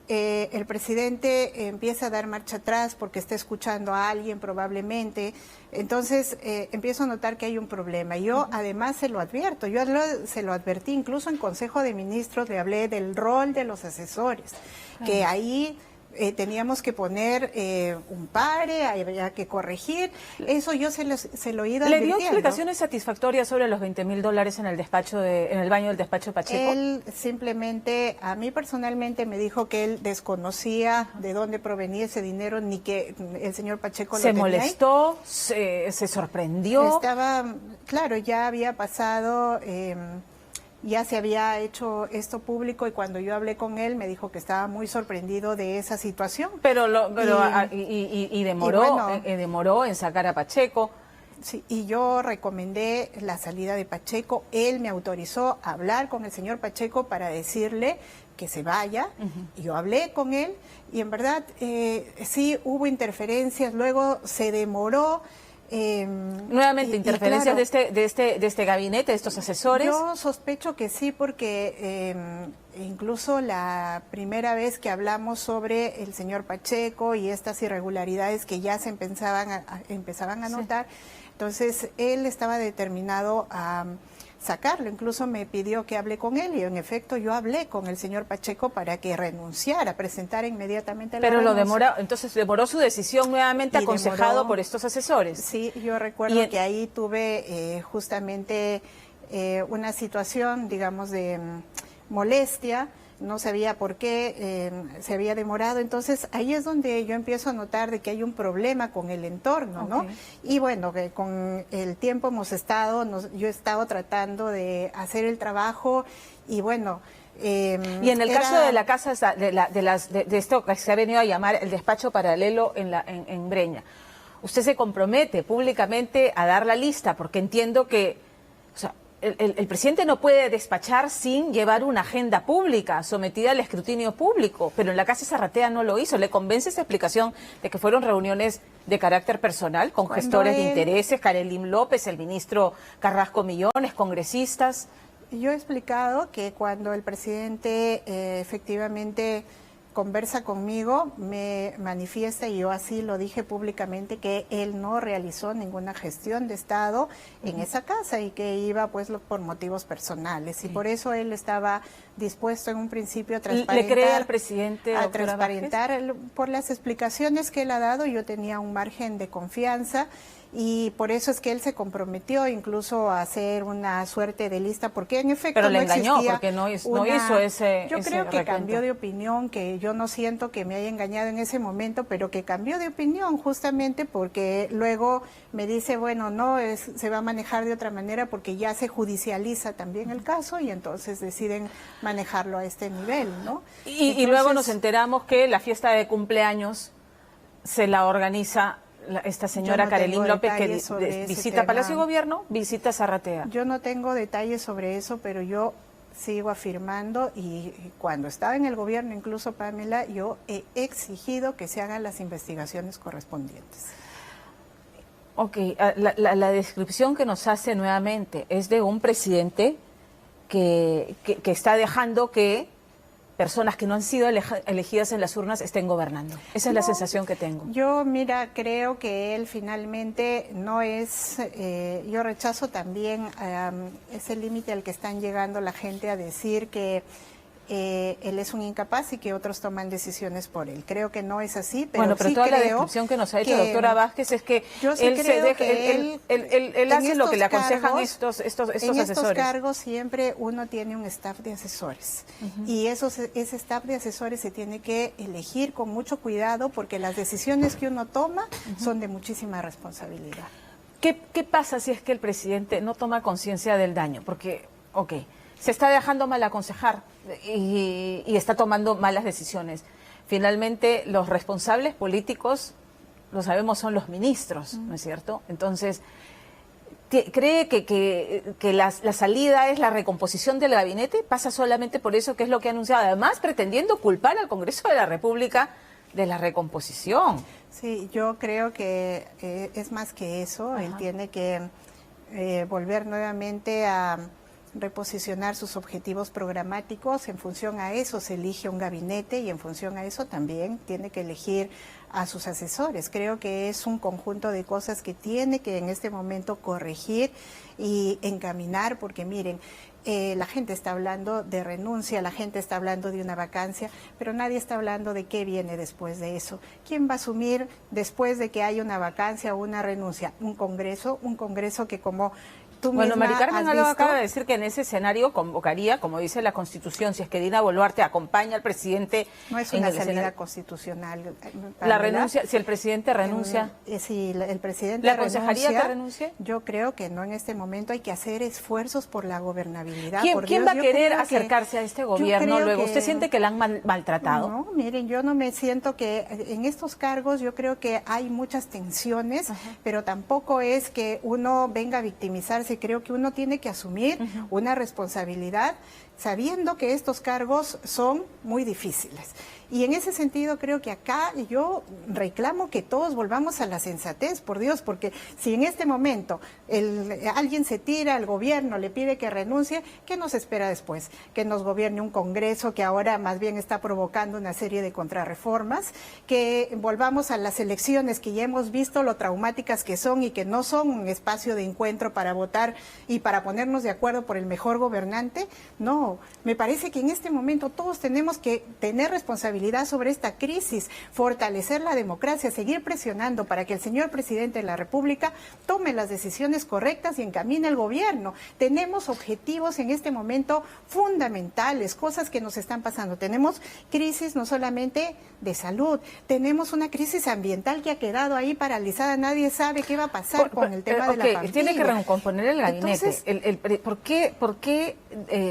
el presidente empieza a dar marcha atrás porque está escuchando a alguien probablemente, entonces empiezo a notar que hay un problema. Yo además se lo advierto, se lo advertí incluso en Consejo de Ministros, le hablé del rol de los asesores, que ahí teníamos que poner un pare, había que corregir, eso yo se lo he ido advirtiendo. ¿Le dio explicaciones satisfactorias sobre los $20.000 en el baño del despacho Pacheco? Él simplemente, a mí personalmente me dijo que él desconocía de dónde provenía ese dinero, ni que el señor Pacheco lo tenía. ¿Se molestó? ¿Se sorprendió? Claro, ya había pasado... ya se había hecho esto público, y cuando yo hablé con él me dijo que estaba muy sorprendido de esa situación. Pero demoró en sacar a Pacheco. Sí, y yo recomendé la salida de Pacheco. Él me autorizó a hablar con el señor Pacheco para decirle que se vaya. Yo hablé con él y en verdad sí hubo interferencias, luego se demoró. Nuevamente, interferencias claro, de este gabinete, de estos asesores. Yo sospecho que sí, porque incluso la primera vez que hablamos sobre el señor Pacheco y estas irregularidades que ya se empezaban a notar, entonces él estaba determinado a sacarlo, incluso me pidió que hable con él y en efecto yo hablé con el señor Pacheco para que renunciara, presentara inmediatamente la renuncia. Pero entonces demoró su decisión nuevamente, aconsejado por estos asesores. Sí, yo recuerdo que ahí tuve justamente una situación, digamos, de molestia, no sabía por qué se había demorado, entonces ahí es donde yo empiezo a notar de que hay un problema con el entorno, ¿no? Y bueno, que con el tiempo yo he estado tratando de hacer el trabajo y bueno... y en el caso de la casa, de esto que se ha venido a llamar el despacho paralelo en Breña, usted se compromete públicamente a dar la lista, porque entiendo que... O sea, el presidente no puede despachar sin llevar una agenda pública sometida al escrutinio público, pero en la Casa Zarratea no lo hizo. ¿Le convence esa explicación de que fueron reuniones de carácter personal con gestores de intereses, Karelim López, el ministro Carrasco Millones, congresistas? Yo he explicado que cuando el presidente efectivamente conversa conmigo, me manifiesta, y yo así lo dije públicamente, que él no realizó ninguna gestión de Estado en esa casa y que iba pues por motivos personales. Y por eso él estaba dispuesto en un principio a transparentar. ¿Le cree al presidente, a transparentar por las explicaciones que él ha dado? Yo tenía un margen de confianza y por eso es que él se comprometió incluso a hacer una suerte de lista, porque en efecto pero no le engañó existía porque no hizo ese yo creo que recuento. Cambió de opinión, que yo no siento que me haya engañado en ese momento, pero que cambió de opinión justamente porque luego me dice, bueno, no, se va a manejar de otra manera porque ya se judicializa también el caso y entonces deciden manejarlo a este nivel, ¿no? Y luego nos enteramos que la fiesta de cumpleaños se la organiza esta señora Karelim López, que visita Palacio de Gobierno, visita Zarratea. Yo no tengo detalles sobre eso, pero yo sigo afirmando, y cuando estaba en el gobierno, incluso Pamela, yo he exigido que se hagan las investigaciones correspondientes. Ok, la descripción que nos hace nuevamente es de un presidente que está dejando que personas que no han sido elegidas en las urnas estén gobernando. Esa es la sensación que tengo. Yo, mira, creo que él finalmente no es... yo rechazo también ese límite al que están llegando la gente a decir que él es un incapaz y que otros toman decisiones por él. Creo que no es así, pero bueno, pero sí toda creo la descripción que nos ha hecho la doctora Vázquez es que él hace lo que le aconsejan estos asesores. En estos cargos siempre uno tiene un staff de asesores y ese staff de asesores se tiene que elegir con mucho cuidado porque las decisiones que uno toma son de muchísima responsabilidad. ¿Qué pasa si es que el presidente no toma conciencia del daño? Porque, se está dejando mal aconsejar y está tomando malas decisiones. Finalmente, los responsables políticos, lo sabemos, son los ministros, ¿no es cierto? Entonces, ¿cree que la salida es la recomposición del gabinete? ¿Pasa solamente por eso, que es lo que ha anunciado? Además, pretendiendo culpar al Congreso de la República de la recomposición. Sí, yo creo que es más que eso. Él tiene que volver nuevamente a reposicionar sus objetivos programáticos. En función a eso se elige un gabinete y en función a eso también tiene que elegir a sus asesores. Creo que es un conjunto de cosas que tiene que en este momento corregir y encaminar, porque miren, la gente está hablando de renuncia, la gente está hablando de una vacancia, pero nadie está hablando de qué viene después de eso. ¿Quién va a asumir después de que haya una vacancia o una renuncia? Un congreso que como Bueno, Mari Carmen has Alba visto... acaba de decir que en ese escenario convocaría, como dice la Constitución, si es que Dina Boluarte acompaña al presidente... No es en una el salida escenario constitucional. La renuncia, si el presidente renuncia... Si el presidente ¿Le aconsejaría que renuncie? Yo creo que no en este momento. Hay que hacer esfuerzos por la gobernabilidad. ¿Quién va a querer acercarse a este gobierno luego? ¿Usted siente que la han maltratado? No, miren, yo no me siento que en estos cargos yo creo que hay muchas tensiones, pero tampoco es que uno venga a victimizarse. Creo que uno tiene que asumir una responsabilidad sabiendo que estos cargos son muy difíciles. Y en ese sentido creo que acá yo reclamo que todos volvamos a la sensatez, por Dios, porque si en este momento alguien se tira al gobierno, le pide que renuncie, ¿qué nos espera después? Que nos gobierne un Congreso que ahora más bien está provocando una serie de contrarreformas, que volvamos a las elecciones que ya hemos visto lo traumáticas que son y que no son un espacio de encuentro para votar y para ponernos de acuerdo por el mejor gobernante. No, me parece que en este momento todos tenemos que tener responsabilidad sobre esta crisis, fortalecer la democracia, seguir presionando para que el señor presidente de la República tome las decisiones correctas y encamine el gobierno. Tenemos objetivos en este momento fundamentales, cosas que nos están pasando. Tenemos crisis no solamente de salud, tenemos una crisis ambiental que ha quedado ahí paralizada. Nadie sabe qué va a pasar con el tema de la pandemia. Tiene que recomponer el gabinete. Entonces, ¿por qué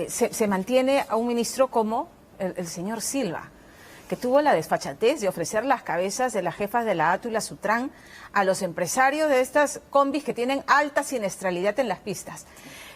se mantiene a un ministro como el señor Silva, que tuvo la desfachatez de ofrecer las cabezas de las jefas de la ATU y la SUTRAN a los empresarios de estas combis que tienen alta siniestralidad en las pistas,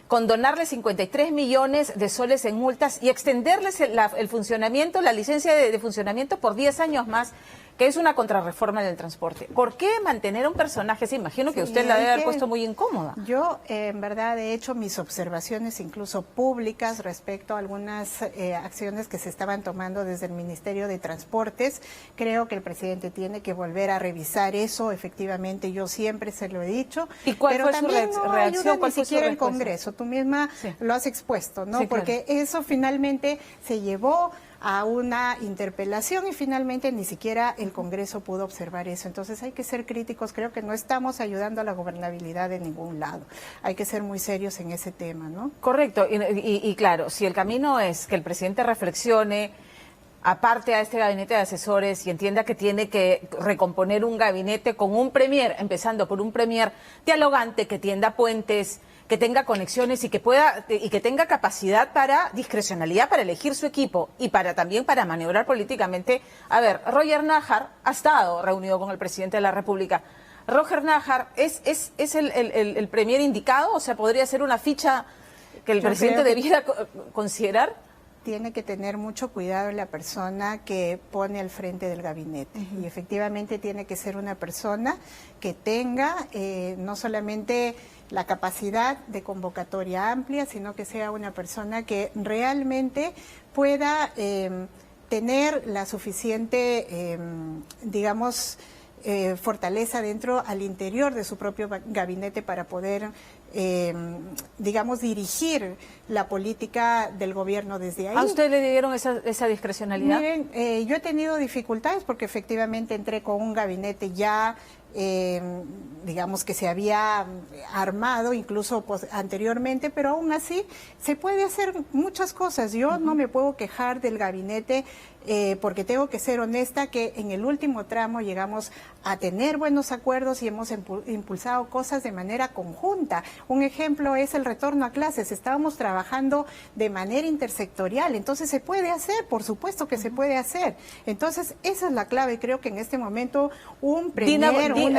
condonarles 53 millones de soles en multas y extenderles el funcionamiento, la licencia de funcionamiento por 10 años más, que es una contrarreforma del transporte? ¿Por qué mantener a un personaje? Se imagino que usted la debe haber puesto muy incómoda. Yo, en verdad, he hecho mis observaciones incluso públicas respecto a algunas acciones que se estaban tomando desde el Ministerio de Transportes. Creo que el presidente tiene que volver a revisar eso, efectivamente, yo siempre se lo he dicho. ¿Y cuál pero fue su reacción? Ayuda ¿Cuál ni fue siquiera su el Congreso, tú misma lo has expuesto, ¿no? Sí, porque eso finalmente se llevó a una interpelación y finalmente ni siquiera el Congreso pudo observar eso. Entonces hay que ser críticos, creo que no estamos ayudando a la gobernabilidad de ningún lado. Hay que ser muy serios en ese tema, ¿no? Correcto, y claro, si el camino es que el presidente reflexione, aparte a este gabinete de asesores, y entienda que tiene que recomponer un gabinete con un premier, empezando por un premier dialogante, que tienda puentes, que tenga conexiones y que tenga capacidad para discrecionalidad para elegir su equipo y también para maniobrar políticamente. A ver, Roger Nájar ha estado reunido con el presidente de la República. Roger Nájar es el premier indicado, o sea, podría ser una ficha que el presidente debiera considerar. Tiene que tener mucho cuidado la persona que pone al frente del gabinete. Y efectivamente tiene que ser una persona que tenga no solamente la capacidad de convocatoria amplia, sino que sea una persona que realmente pueda tener la suficiente, fortaleza dentro al interior de su propio gabinete para poder dirigir la política del gobierno desde ahí. ¿A usted le dieron esa discrecionalidad? Miren, yo he tenido dificultades porque efectivamente entré con un gabinete ya que se había armado incluso anteriormente, pero aún así se puede hacer muchas cosas. Yo no me puedo quejar del gabinete porque tengo que ser honesta que en el último tramo llegamos a tener buenos acuerdos y hemos impulsado cosas de manera conjunta. Un ejemplo es el retorno a clases. Estábamos trabajando de manera intersectorial, entonces se puede hacer, por supuesto que se puede hacer. Entonces esa es la clave. Creo que en este momento un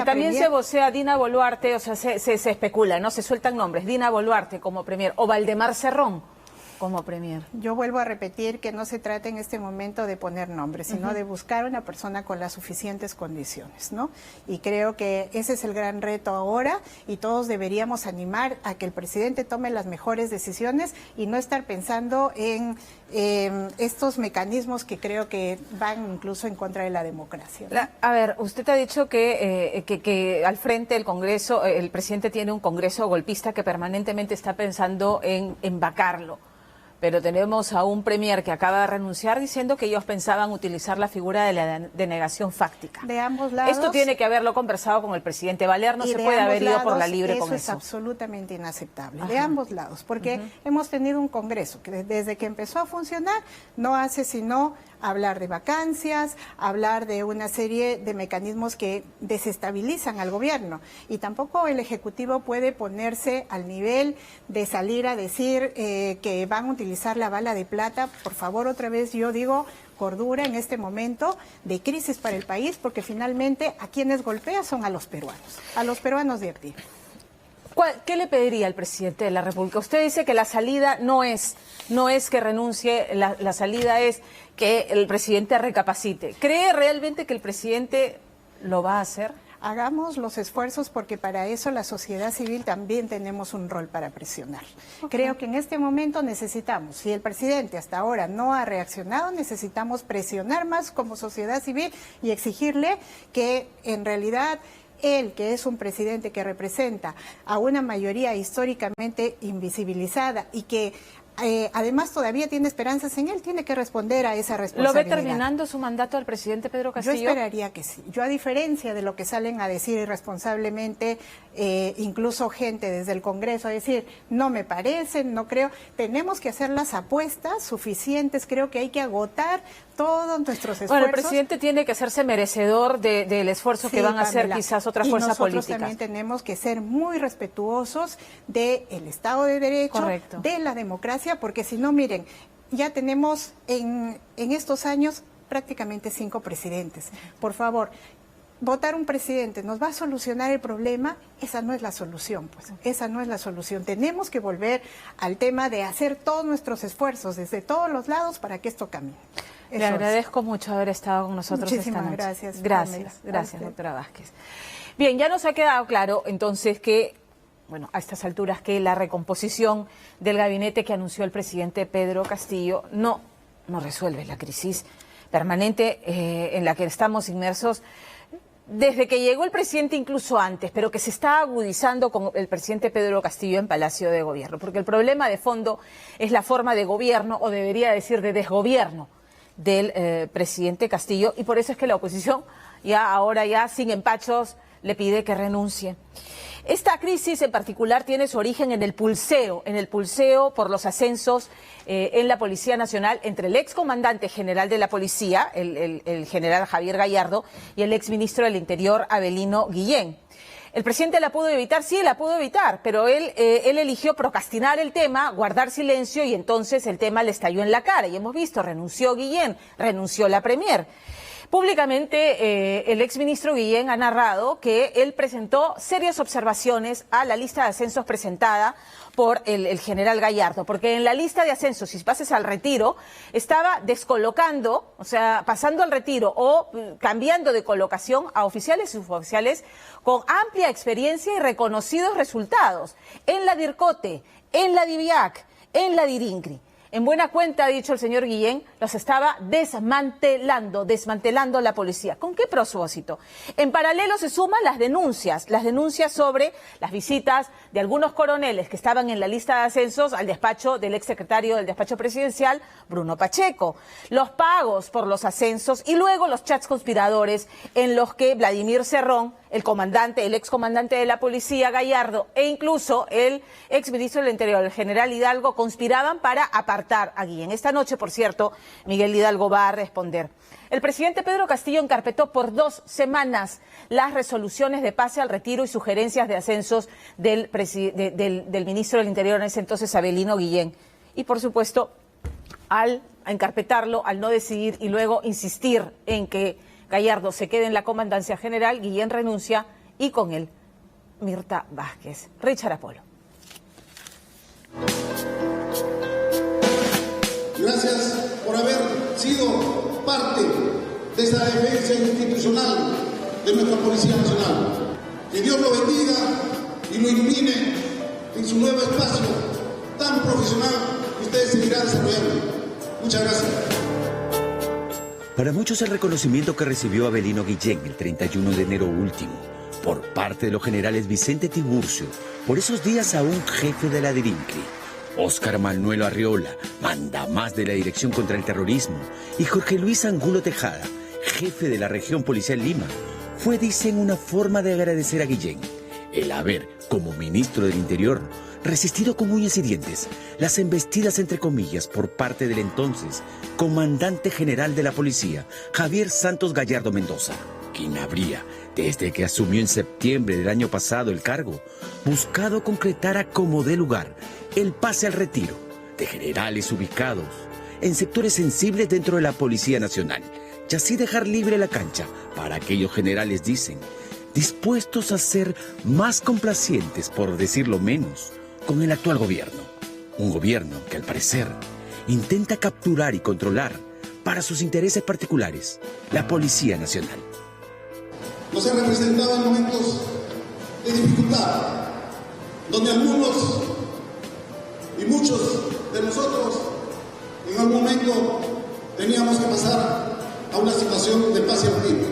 también se vocea Dina Boluarte, o sea, se especula, ¿no? Se sueltan nombres, Dina Boluarte como premier o Valdemar Cerrón como premier. Yo vuelvo a repetir que no se trata en este momento de poner nombres, sino de buscar una persona con las suficientes condiciones, ¿no? Y creo que ese es el gran reto ahora y todos deberíamos animar a que el presidente tome las mejores decisiones y no estar pensando en estos mecanismos que creo que van incluso en contra de la democracia, ¿no? A ver, usted ha dicho que al frente del Congreso, el presidente tiene un Congreso golpista que permanentemente está pensando en vacarlo. pero tenemos a un premier que acaba de renunciar diciendo que ellos pensaban utilizar la figura de la denegación fáctica. De ambos lados. Esto tiene que haberlo conversado con el presidente Valer, no se puede haber ido por la libre con eso. Eso es absolutamente inaceptable, de ambos lados, porque hemos tenido un Congreso que desde que empezó a funcionar no hace sino hablar de vacancias, hablar de una serie de mecanismos que desestabilizan al gobierno. Y tampoco el Ejecutivo puede ponerse al nivel de salir a decir que van a utilizar la bala de plata. Por favor, otra vez yo digo cordura en este momento de crisis para el país, porque finalmente a quienes golpea son a los peruanos de a pie. ¿Qué le pediría al presidente de la República? Usted dice que la salida no es que renuncie, la salida es que el presidente recapacite. ¿Cree realmente que el presidente lo va a hacer? Hagamos los esfuerzos porque para eso la sociedad civil también tenemos un rol para presionar. Creo que en este momento necesitamos, si el presidente hasta ahora no ha reaccionado, necesitamos presionar más como sociedad civil y exigirle que en realidad él, que es un presidente que representa a una mayoría históricamente invisibilizada y que además todavía tiene esperanzas en él, tiene que responder a esa responsabilidad. ¿Lo ve terminando su mandato al presidente Pedro Castillo? Yo esperaría que sí. Yo, a diferencia de lo que salen a decir irresponsablemente, incluso gente desde el Congreso, a decir, no me parece, no creo, tenemos que hacer las apuestas suficientes, creo que hay que agotar todos nuestros esfuerzos. Bueno, el presidente tiene que hacerse merecedor del esfuerzo que van a hacer quizás otras fuerzas políticas. Y nosotros también tenemos que ser muy respetuosos del Estado de Derecho, correcto, de la democracia, porque si no, miren, ya tenemos en estos años prácticamente 5 presidentes. Por favor, votar un presidente nos va a solucionar el problema, esa no es la solución, pues, esa no es la solución. Tenemos que volver al tema de hacer todos nuestros esfuerzos desde todos los lados para que esto cambie. Le agradezco mucho haber estado con nosotros esta noche. Gracias. Gracias, doctora Vázquez. Bien, ya nos ha quedado claro entonces que, bueno, a estas alturas, que la recomposición del gabinete que anunció el presidente Pedro Castillo no resuelve la crisis permanente en la que estamos inmersos desde que llegó el presidente, incluso antes, pero que se está agudizando con el presidente Pedro Castillo en Palacio de Gobierno, porque el problema de fondo es la forma de gobierno, o debería decir de desgobierno, del presidente Castillo, y por eso es que la oposición ahora sin empachos le pide que renuncie. Esta crisis en particular tiene su origen en el pulseo por los ascensos en la Policía Nacional entre el excomandante general de la Policía, el general Javier Gallardo, y el exministro del Interior, Avelino Guillén. ¿El presidente la pudo evitar? Sí, la pudo evitar, pero él eligió procrastinar el tema, guardar silencio, y entonces el tema le estalló en la cara. Y hemos visto, renunció Guillén, renunció la premier. Públicamente, el exministro Guillén ha narrado que él presentó serias observaciones a la lista de ascensos presentada por el general Gallardo, porque en la lista de ascensos, si pases al retiro, estaba descolocando, o sea, pasando al retiro o cambiando de colocación a oficiales y suboficiales con amplia experiencia y reconocidos resultados en la DIRCOTE, en la DIVIAC, en la DIRINCRI. En buena cuenta, ha dicho el señor Guillén, los estaba desmantelando la policía. ¿Con qué propósito? En paralelo se suman las denuncias sobre las visitas de algunos coroneles que estaban en la lista de ascensos al despacho del exsecretario del despacho presidencial, Bruno Pacheco, los pagos por los ascensos y luego los chats conspiradores en los que Vladimir Cerrón, el excomandante de la policía, Gallardo, e incluso el exministro del Interior, el general Hidalgo, conspiraban para apartar a Guillén. Esta noche, por cierto, Miguel Hidalgo va a responder. El presidente Pedro Castillo encarpetó por 2 semanas las resoluciones de pase al retiro y sugerencias de ascensos del ministro del Interior en ese entonces, Avelino Guillén. Y, por supuesto, al encarpetarlo, al no decidir y luego insistir en que Gallardo se quede en la comandancia general, Guillén renuncia y con él Mirta Vázquez. Richard Apolo. Gracias por haber sido parte de esa defensa institucional de nuestra Policía Nacional. Que Dios lo bendiga y lo ilumine en su nuevo espacio tan profesional que ustedes seguirán desarrollando. Muchas gracias. Para muchos, el reconocimiento que recibió Avelino Guillén el 31 de enero último por parte de los generales Vicente Tiburcio, por esos días aún jefe de la DIRINCRI, Óscar Manuel Arriola, mandamás de la Dirección contra el Terrorismo, y Jorge Luis Angulo Tejada, jefe de la Región Policial Lima, fue, dicen, una forma de agradecer a Guillén el haber, como ministro del Interior, resistido con uñas y dientes las embestidas, entre comillas, por parte del entonces comandante general de la policía, Javier Santos Gallardo Mendoza, quien habría, desde que asumió en septiembre del año pasado el cargo, buscado concretar a como dé lugar el pase al retiro de generales ubicados en sectores sensibles dentro de la Policía Nacional, y así dejar libre la cancha para aquellos generales, dicen, dispuestos a ser más complacientes, por decirlo menos, con el actual gobierno. Un gobierno que, al parecer, intenta capturar y controlar, para sus intereses particulares, la Policía Nacional. Nos ha representado en momentos de dificultad, donde algunos y muchos de nosotros en algún momento teníamos que pasar a una situación de paz y retiro.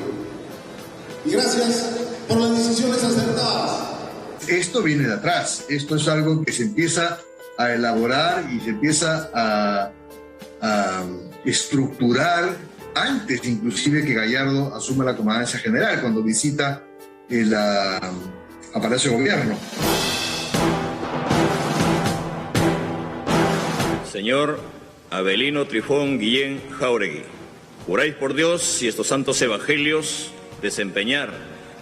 Y gracias por las decisiones acertadas. Esto viene de atrás, esto es algo que se empieza a elaborar y se empieza a estructurar antes inclusive que Gallardo asuma la comandancia general, cuando visita a Palacio de Gobierno. Señor Avelino Trifón Guillén Jáuregui, juráis por Dios y estos santos evangelios desempeñar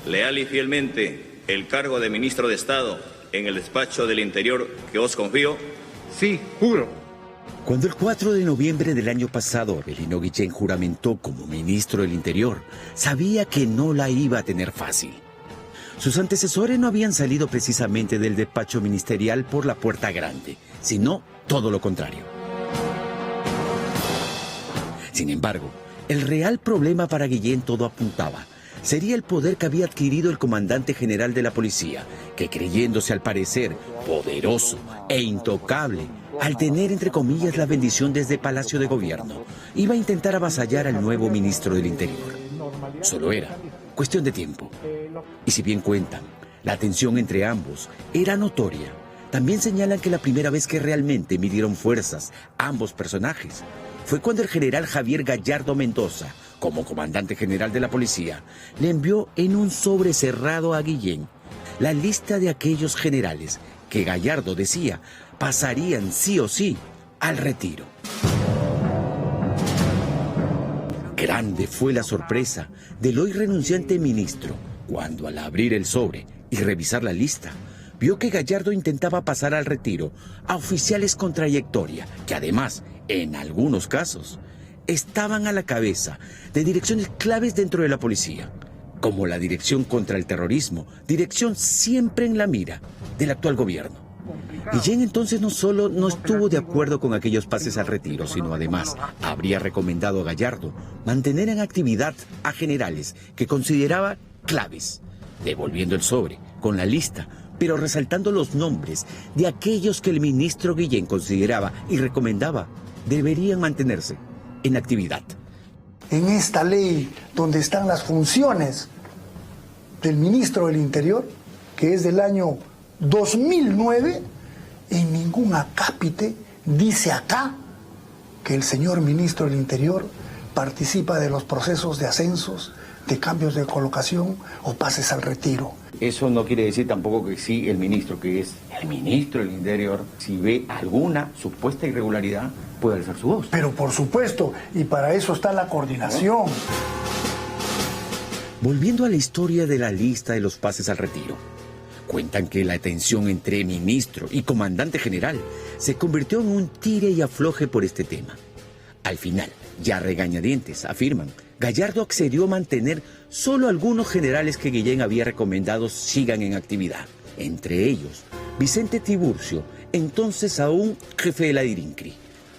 leal y fielmente el cargo de ministro de Estado en el despacho del Interior que os confío. Sí, juro. Cuando el 4 de noviembre del año pasado Avelino Guillén juramentó como ministro del Interior, sabía que no la iba a tener fácil. Sus antecesores no habían salido precisamente del despacho ministerial por la puerta grande, sino todo lo contrario. Sin embargo, el real problema para Guillén, todo apuntaba, sería el poder que había adquirido el comandante general de la policía, que, creyéndose al parecer poderoso e intocable, al tener, entre comillas, la bendición desde Palacio de Gobierno, iba a intentar avasallar al nuevo ministro del Interior. Solo era cuestión de tiempo. Y si bien cuentan, la tensión entre ambos era notoria, también señalan que la primera vez que realmente midieron fuerzas ambos personajes fue cuando el general Javier Gallardo Mendoza, como comandante general de la policía, le envió en un sobre cerrado a Guillén la lista de aquellos generales que Gallardo decía pasarían sí o sí al retiro. Grande fue la sorpresa del hoy renunciante ministro cuando, al abrir el sobre y revisar la lista, vio que Gallardo intentaba pasar al retiro a oficiales con trayectoria que, además, en algunos casos, estaban a la cabeza de direcciones claves dentro de la policía, como la Dirección contra el Terrorismo, dirección siempre en la mira del actual gobierno. Guillén entonces no solo no estuvo de acuerdo con aquellos pases al retiro, sino además habría recomendado a Gallardo mantener en actividad a generales que consideraba claves, devolviendo el sobre con la lista, pero resaltando los nombres de aquellos que el ministro Guillén consideraba y recomendaba deberían mantenerse en actividad. En esta ley, donde están las funciones del ministro del Interior, que es del año 2009, en ningún acápite dice acá que el señor ministro del Interior participa de los procesos de ascensos, de cambios de colocación o pases al retiro. Eso no quiere decir tampoco que sí el ministro, que es el ministro del Interior, si ve alguna supuesta irregularidad, puede alzar su voz. Pero por supuesto, y para eso está la coordinación. Volviendo a la historia de la lista de los pases al retiro, cuentan que la tensión entre ministro y comandante general se convirtió en un tire y afloje por este tema. Al final, ya regañadientes, afirman, Gallardo accedió a mantener solo algunos generales que Guillén había recomendado sigan en actividad. Entre ellos, Vicente Tiburcio, entonces aún jefe de la DIRINCRI,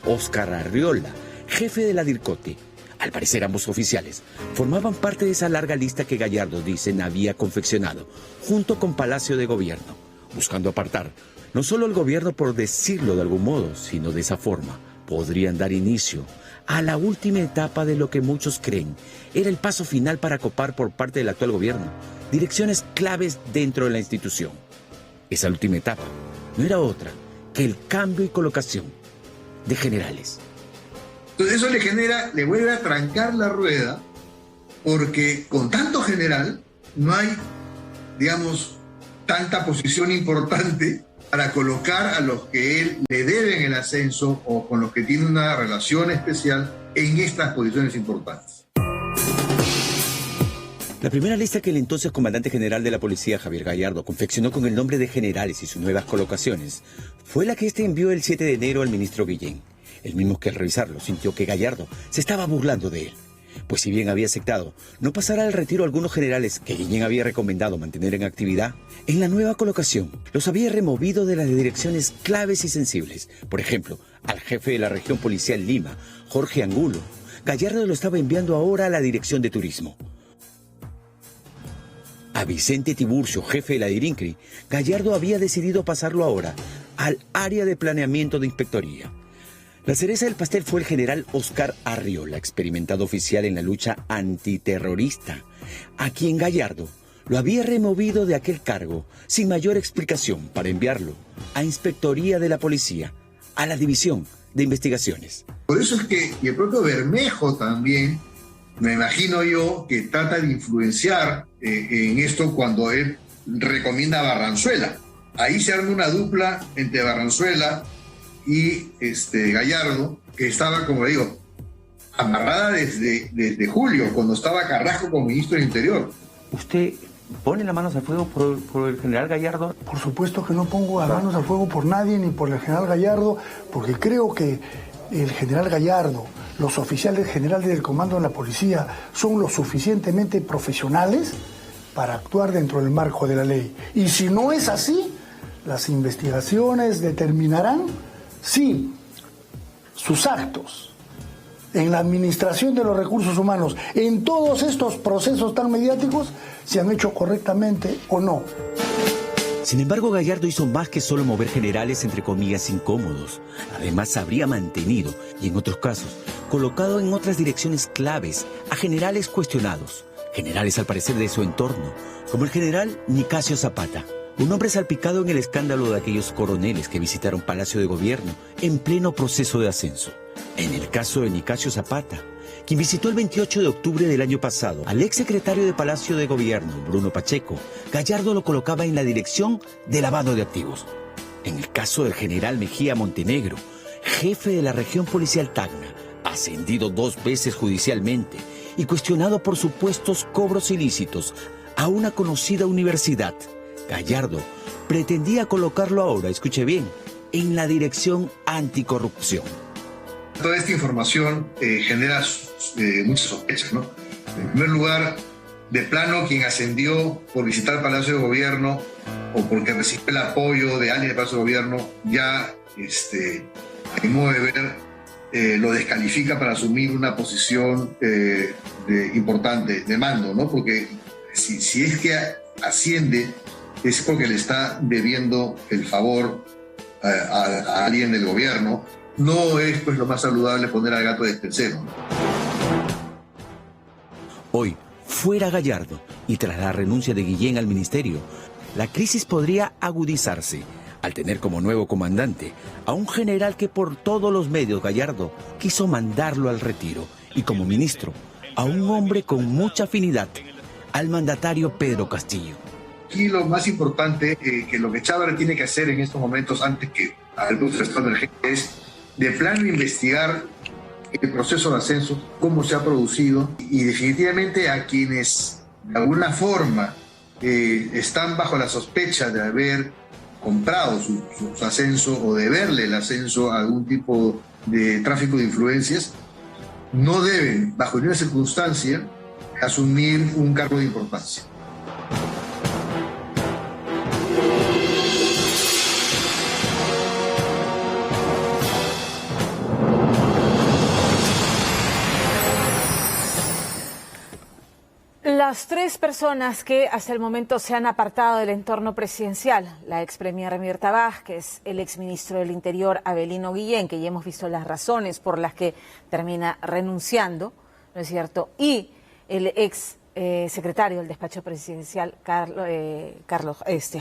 Óscar Arriola, jefe de la DIRCOTE. Al parecer ambos oficiales formaban parte de esa larga lista que Gallardo, dicen, había confeccionado junto con Palacio de Gobierno, buscando apartar no solo al gobierno, por decirlo de algún modo, sino de esa forma podrían dar inicio a la última etapa de lo que muchos creen era el paso final para copar por parte del actual gobierno direcciones claves dentro de la institución. Esa última etapa no era otra que el cambio y colocación de generales. Entonces eso le vuelve a trancar la rueda, porque con tanto general no hay, digamos, tanta posición importante para colocar a los que él le deben el ascenso o con los que tiene una relación especial en estas posiciones importantes. La primera lista que el entonces comandante general de la policía, Javier Gallardo, confeccionó con el nombre de generales y sus nuevas colocaciones fue la que este envió el 7 de enero al ministro Guillén, el mismo que al revisarlo sintió que Gallardo se estaba burlando de él. Pues si bien había aceptado no pasar al retiro a algunos generales que Guillén había recomendado mantener en actividad, en la nueva colocación los había removido de las direcciones claves y sensibles. Por ejemplo, al jefe de la región policial Lima, Jorge Angulo, Gallardo lo estaba enviando ahora a la dirección de turismo. A Vicente Tiburcio, jefe de la DIRINCRI, Gallardo había decidido pasarlo ahora al área de planeamiento de inspectoría. La cereza del pastel fue el general Oscar Arriola, experimentado oficial en la lucha antiterrorista, a quien Gallardo lo había removido de aquel cargo sin mayor explicación para enviarlo a Inspectoría de la Policía, a la División de Investigaciones. Por eso es que y el propio Bermejo también, me imagino yo, que trata de influenciar en esto cuando él recomienda a Barranzuela. Ahí se arma una dupla entre Barranzuela y Gallardo, que estaba, como digo, amarrada desde julio, cuando estaba Carrasco como ministro del Interior. ¿Usted pone las manos al fuego por el general Gallardo? Por supuesto que no pongo las manos al fuego por nadie ni por el general Gallardo, porque creo que el general Gallardo, los oficiales generales del comando de la policía son lo suficientemente profesionales para actuar dentro del marco de la ley. Y si no es así, las investigaciones determinarán si sus actos en la administración de los recursos humanos, en todos estos procesos tan mediáticos, se han hecho correctamente o no. Sin embargo, Gallardo hizo más que solo mover generales entre comillas incómodos. Además, habría mantenido, y en otros casos, colocado en otras direcciones claves a generales cuestionados, generales al parecer de su entorno, como el general Nicasio Zapata, un hombre salpicado en el escándalo de aquellos coroneles que visitaron Palacio de Gobierno en pleno proceso de ascenso. En el caso de Nicasio Zapata, quien visitó el 28 de octubre del año pasado al exsecretario de Palacio de Gobierno, Bruno Pacheco, Gallardo lo colocaba en la dirección de lavado de activos. En el caso del general Mejía Montenegro, jefe de la región policial Tacna, ascendido 2 veces judicialmente y cuestionado por supuestos cobros ilícitos a una conocida universidad, Gallardo pretendía colocarlo ahora, escuche bien, en la dirección anticorrupción. Toda esta información genera muchas sospechas, ¿no? En primer lugar, de plano, quien ascendió por visitar el Palacio de Gobierno o porque recibió el apoyo de alguien del Palacio de Gobierno, ya, a mi modo de ver, lo descalifica para asumir una posición importante de mando, ¿no? Porque si es que asciende, es porque le está debiendo el favor a alguien del gobierno. No es pues lo más saludable poner al gato despensero. Hoy, fuera Gallardo y tras la renuncia de Guillén al ministerio, la crisis podría agudizarse al tener como nuevo comandante a un general que por todos los medios Gallardo quiso mandarlo al retiro y como ministro a un hombre con mucha afinidad al mandatario Pedro Castillo. Aquí lo más importante que lo que Chávez tiene que hacer en estos momentos antes que algún estado emergente es de plano investigar el proceso de ascenso, cómo se ha producido y definitivamente a quienes de alguna forma están bajo la sospecha de haber comprado su ascenso o de verle el ascenso a algún tipo de tráfico de influencias, no deben, bajo ninguna circunstancia, asumir un cargo de importancia. Las 3 personas que hasta el momento se han apartado del entorno presidencial, la ex premier Mirta Vázquez, el ex ministro del Interior Avelino Guillén, que ya hemos visto las razones por las que termina renunciando, ¿no es cierto? Y el ex secretario del despacho presidencial,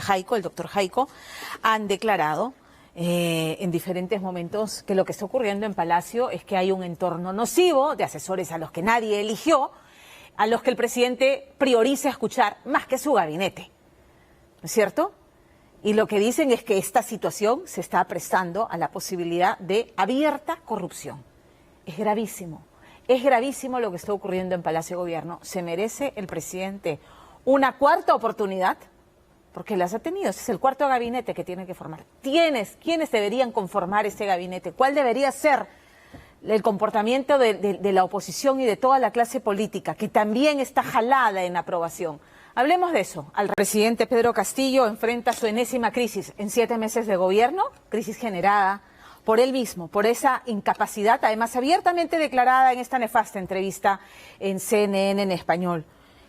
Jaico, el doctor Jaico, han declarado en diferentes momentos que lo que está ocurriendo en Palacio es que hay un entorno nocivo de asesores a los que nadie eligió, a los que el presidente prioriza escuchar más que su gabinete, ¿no es cierto? Y lo que dicen es que esta situación se está prestando a la posibilidad de abierta corrupción. Es gravísimo lo que está ocurriendo en Palacio de Gobierno. ¿Se merece el presidente una cuarta oportunidad? Porque las ha tenido, ese es el cuarto gabinete que tiene que formar. ¿Quiénes deberían conformar este gabinete? ¿Cuál debería ser el comportamiento de la oposición y de toda la clase política, que también está jalada en aprobación? Hablemos de eso. Al presidente Pedro Castillo enfrenta su enésima crisis en 7 meses de gobierno, crisis generada por él mismo, por esa incapacidad, además abiertamente declarada en esta nefasta entrevista en CNN en español,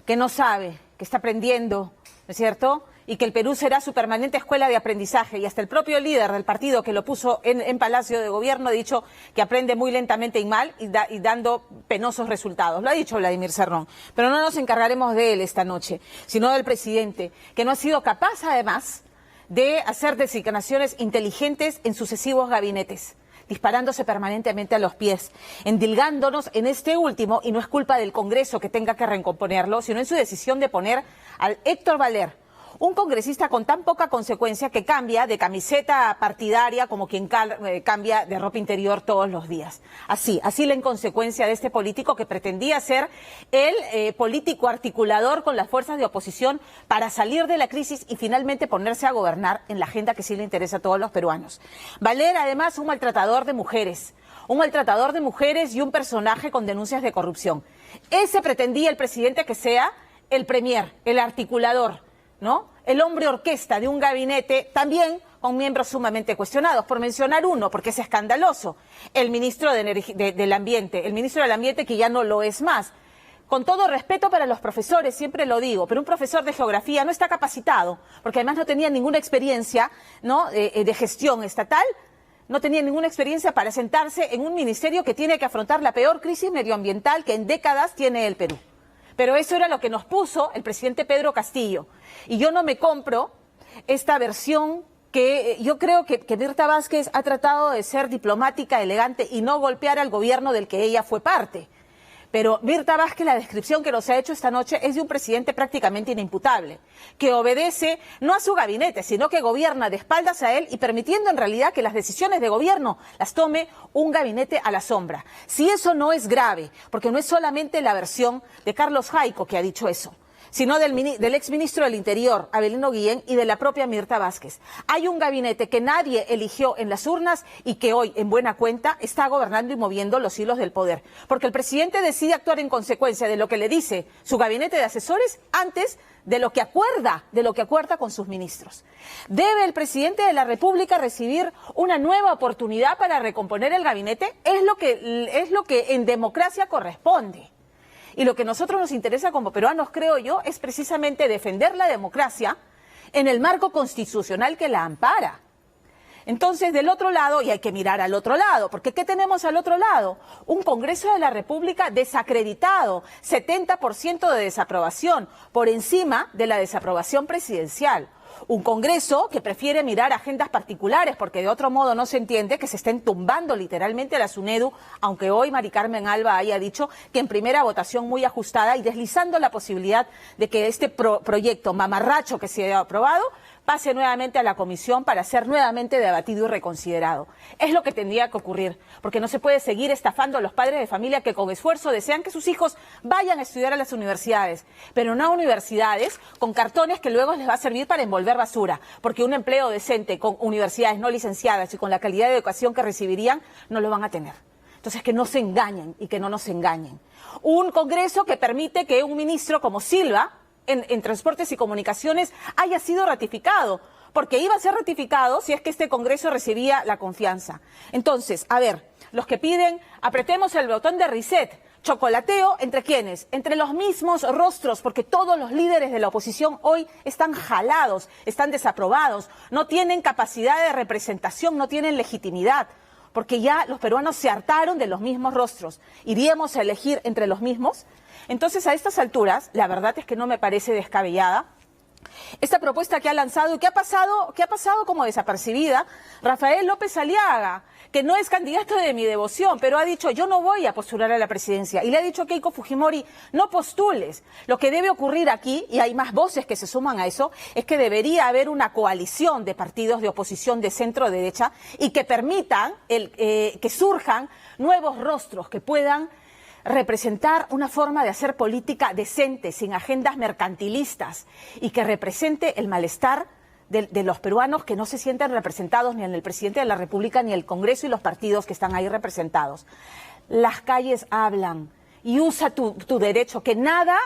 que no sabe, que está aprendiendo, ¿no es cierto?, y que el Perú será su permanente escuela de aprendizaje, y hasta el propio líder del partido que lo puso en Palacio de Gobierno ha dicho que aprende muy lentamente y mal y dando penosos resultados. Lo ha dicho Vladimir Cerrón, pero no nos encargaremos de él esta noche, sino del presidente, que no ha sido capaz además de hacer designaciones inteligentes en sucesivos gabinetes, disparándose permanentemente a los pies, endilgándonos en este último, y no es culpa del Congreso que tenga que recomponerlo, sino en su decisión de poner al Héctor Valer, un congresista con tan poca consecuencia que cambia de camiseta partidaria como quien cambia de ropa interior todos los días. Así la inconsecuencia de este político que pretendía ser el político articulador con las fuerzas de oposición para salir de la crisis y finalmente ponerse a gobernar en la agenda que sí le interesa a todos los peruanos. Valer, además, un maltratador de mujeres y un personaje con denuncias de corrupción. Ese pretendía el presidente que sea el premier, el articulador, ¿no? El hombre orquesta de un gabinete también con miembros sumamente cuestionados, por mencionar uno, porque es escandaloso, el ministro del Ambiente, el ministro del Ambiente que ya no lo es más. Con todo respeto para los profesores, siempre lo digo, pero un profesor de geografía no está capacitado, porque además no tenía ninguna experiencia, ¿no?, de gestión estatal, no tenía ninguna experiencia para sentarse en un ministerio que tiene que afrontar la peor crisis medioambiental que en décadas tiene el Perú. Pero eso era lo que nos puso el presidente Pedro Castillo. Y yo no me compro esta versión que yo creo que Mirta Vázquez ha tratado de ser diplomática, elegante y no golpear al gobierno del que ella fue parte. Pero Mirta Vázquez, la descripción que nos ha hecho esta noche es de un presidente prácticamente inimputable, que obedece no a su gabinete, sino que gobierna de espaldas a él y permitiendo en realidad que las decisiones de gobierno las tome un gabinete a la sombra. Si eso no es grave, porque no es solamente la versión de Carlos Jaico que ha dicho eso, sino del exministro del Interior, Avelino Guillén, y de la propia Mirta Vázquez. Hay un gabinete que nadie eligió en las urnas y que hoy, en buena cuenta, está gobernando y moviendo los hilos del poder. Porque el presidente decide actuar en consecuencia de lo que le dice su gabinete de asesores antes de lo que acuerda con sus ministros. ¿Debe el presidente de la República recibir una nueva oportunidad para recomponer el gabinete? Es lo que en democracia corresponde. Y lo que a nosotros nos interesa como peruanos, creo yo, es precisamente defender la democracia en el marco constitucional que la ampara. Entonces, del otro lado, y hay que mirar al otro lado, porque ¿qué tenemos al otro lado? Un Congreso de la República desacreditado, 70% de desaprobación, por encima de la desaprobación presidencial. Un Congreso que prefiere mirar agendas particulares, porque de otro modo no se entiende que se estén tumbando literalmente a la SUNEDU, aunque hoy Mari Carmen Alba haya dicho que en primera votación muy ajustada y deslizando la posibilidad de que este proyecto mamarracho que se ha aprobado pase nuevamente a la comisión para ser nuevamente debatido y reconsiderado. Es lo que tendría que ocurrir, porque no se puede seguir estafando a los padres de familia que con esfuerzo desean que sus hijos vayan a estudiar a las universidades, pero no a universidades con cartones que luego les va a servir para envolver basura, porque un empleo decente con universidades no licenciadas y con la calidad de educación que recibirían no lo van a tener. Entonces, que no se engañen y que no nos engañen. Un Congreso que permite que un ministro como Silva, en Transportes y Comunicaciones, haya sido ratificado, porque iba a ser ratificado si es que este Congreso recibía la confianza. Entonces, a ver, los que piden, apretemos el botón de reset, chocolateo, ¿entre quiénes? Entre los mismos rostros, porque todos los líderes de la oposición hoy están jalados, están desaprobados, no tienen capacidad de representación, no tienen legitimidad, porque ya los peruanos se hartaron de los mismos rostros. ¿Iríamos a elegir entre los mismos? Entonces, a estas alturas, la verdad es que no me parece descabellada esta propuesta que ha lanzado y que ha pasado como desapercibida Rafael López Aliaga, que no es candidato de mi devoción, pero ha dicho yo no voy a postular a la presidencia. Y le ha dicho a Keiko Fujimori, no postules. Lo que debe ocurrir aquí, y hay más voces que se suman a eso, es que debería haber una coalición de partidos de oposición de centro-derecha y que permitan que surjan nuevos rostros que puedan representar una forma de hacer política decente, sin agendas mercantilistas, y que represente el malestar de los peruanos que no se sienten representados ni en el presidente de la República, ni el Congreso y los partidos que están ahí representados. Las calles hablan y usa tu derecho, que nada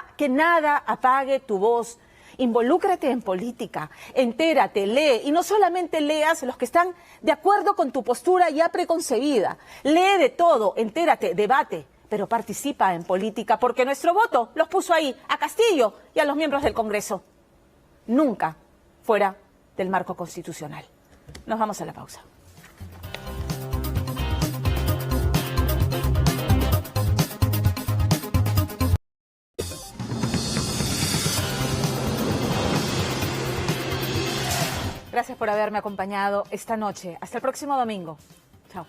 apague tu voz. Involúcrate en política, entérate, lee, y no solamente leas los que están de acuerdo con tu postura ya preconcebida. Lee de todo, entérate, debate, pero participa en política, porque nuestro voto los puso ahí, a Castillo y a los miembros del Congreso. Nunca fuera del marco constitucional. Nos vamos a la pausa. Gracias por haberme acompañado esta noche. Hasta el próximo domingo. Chao.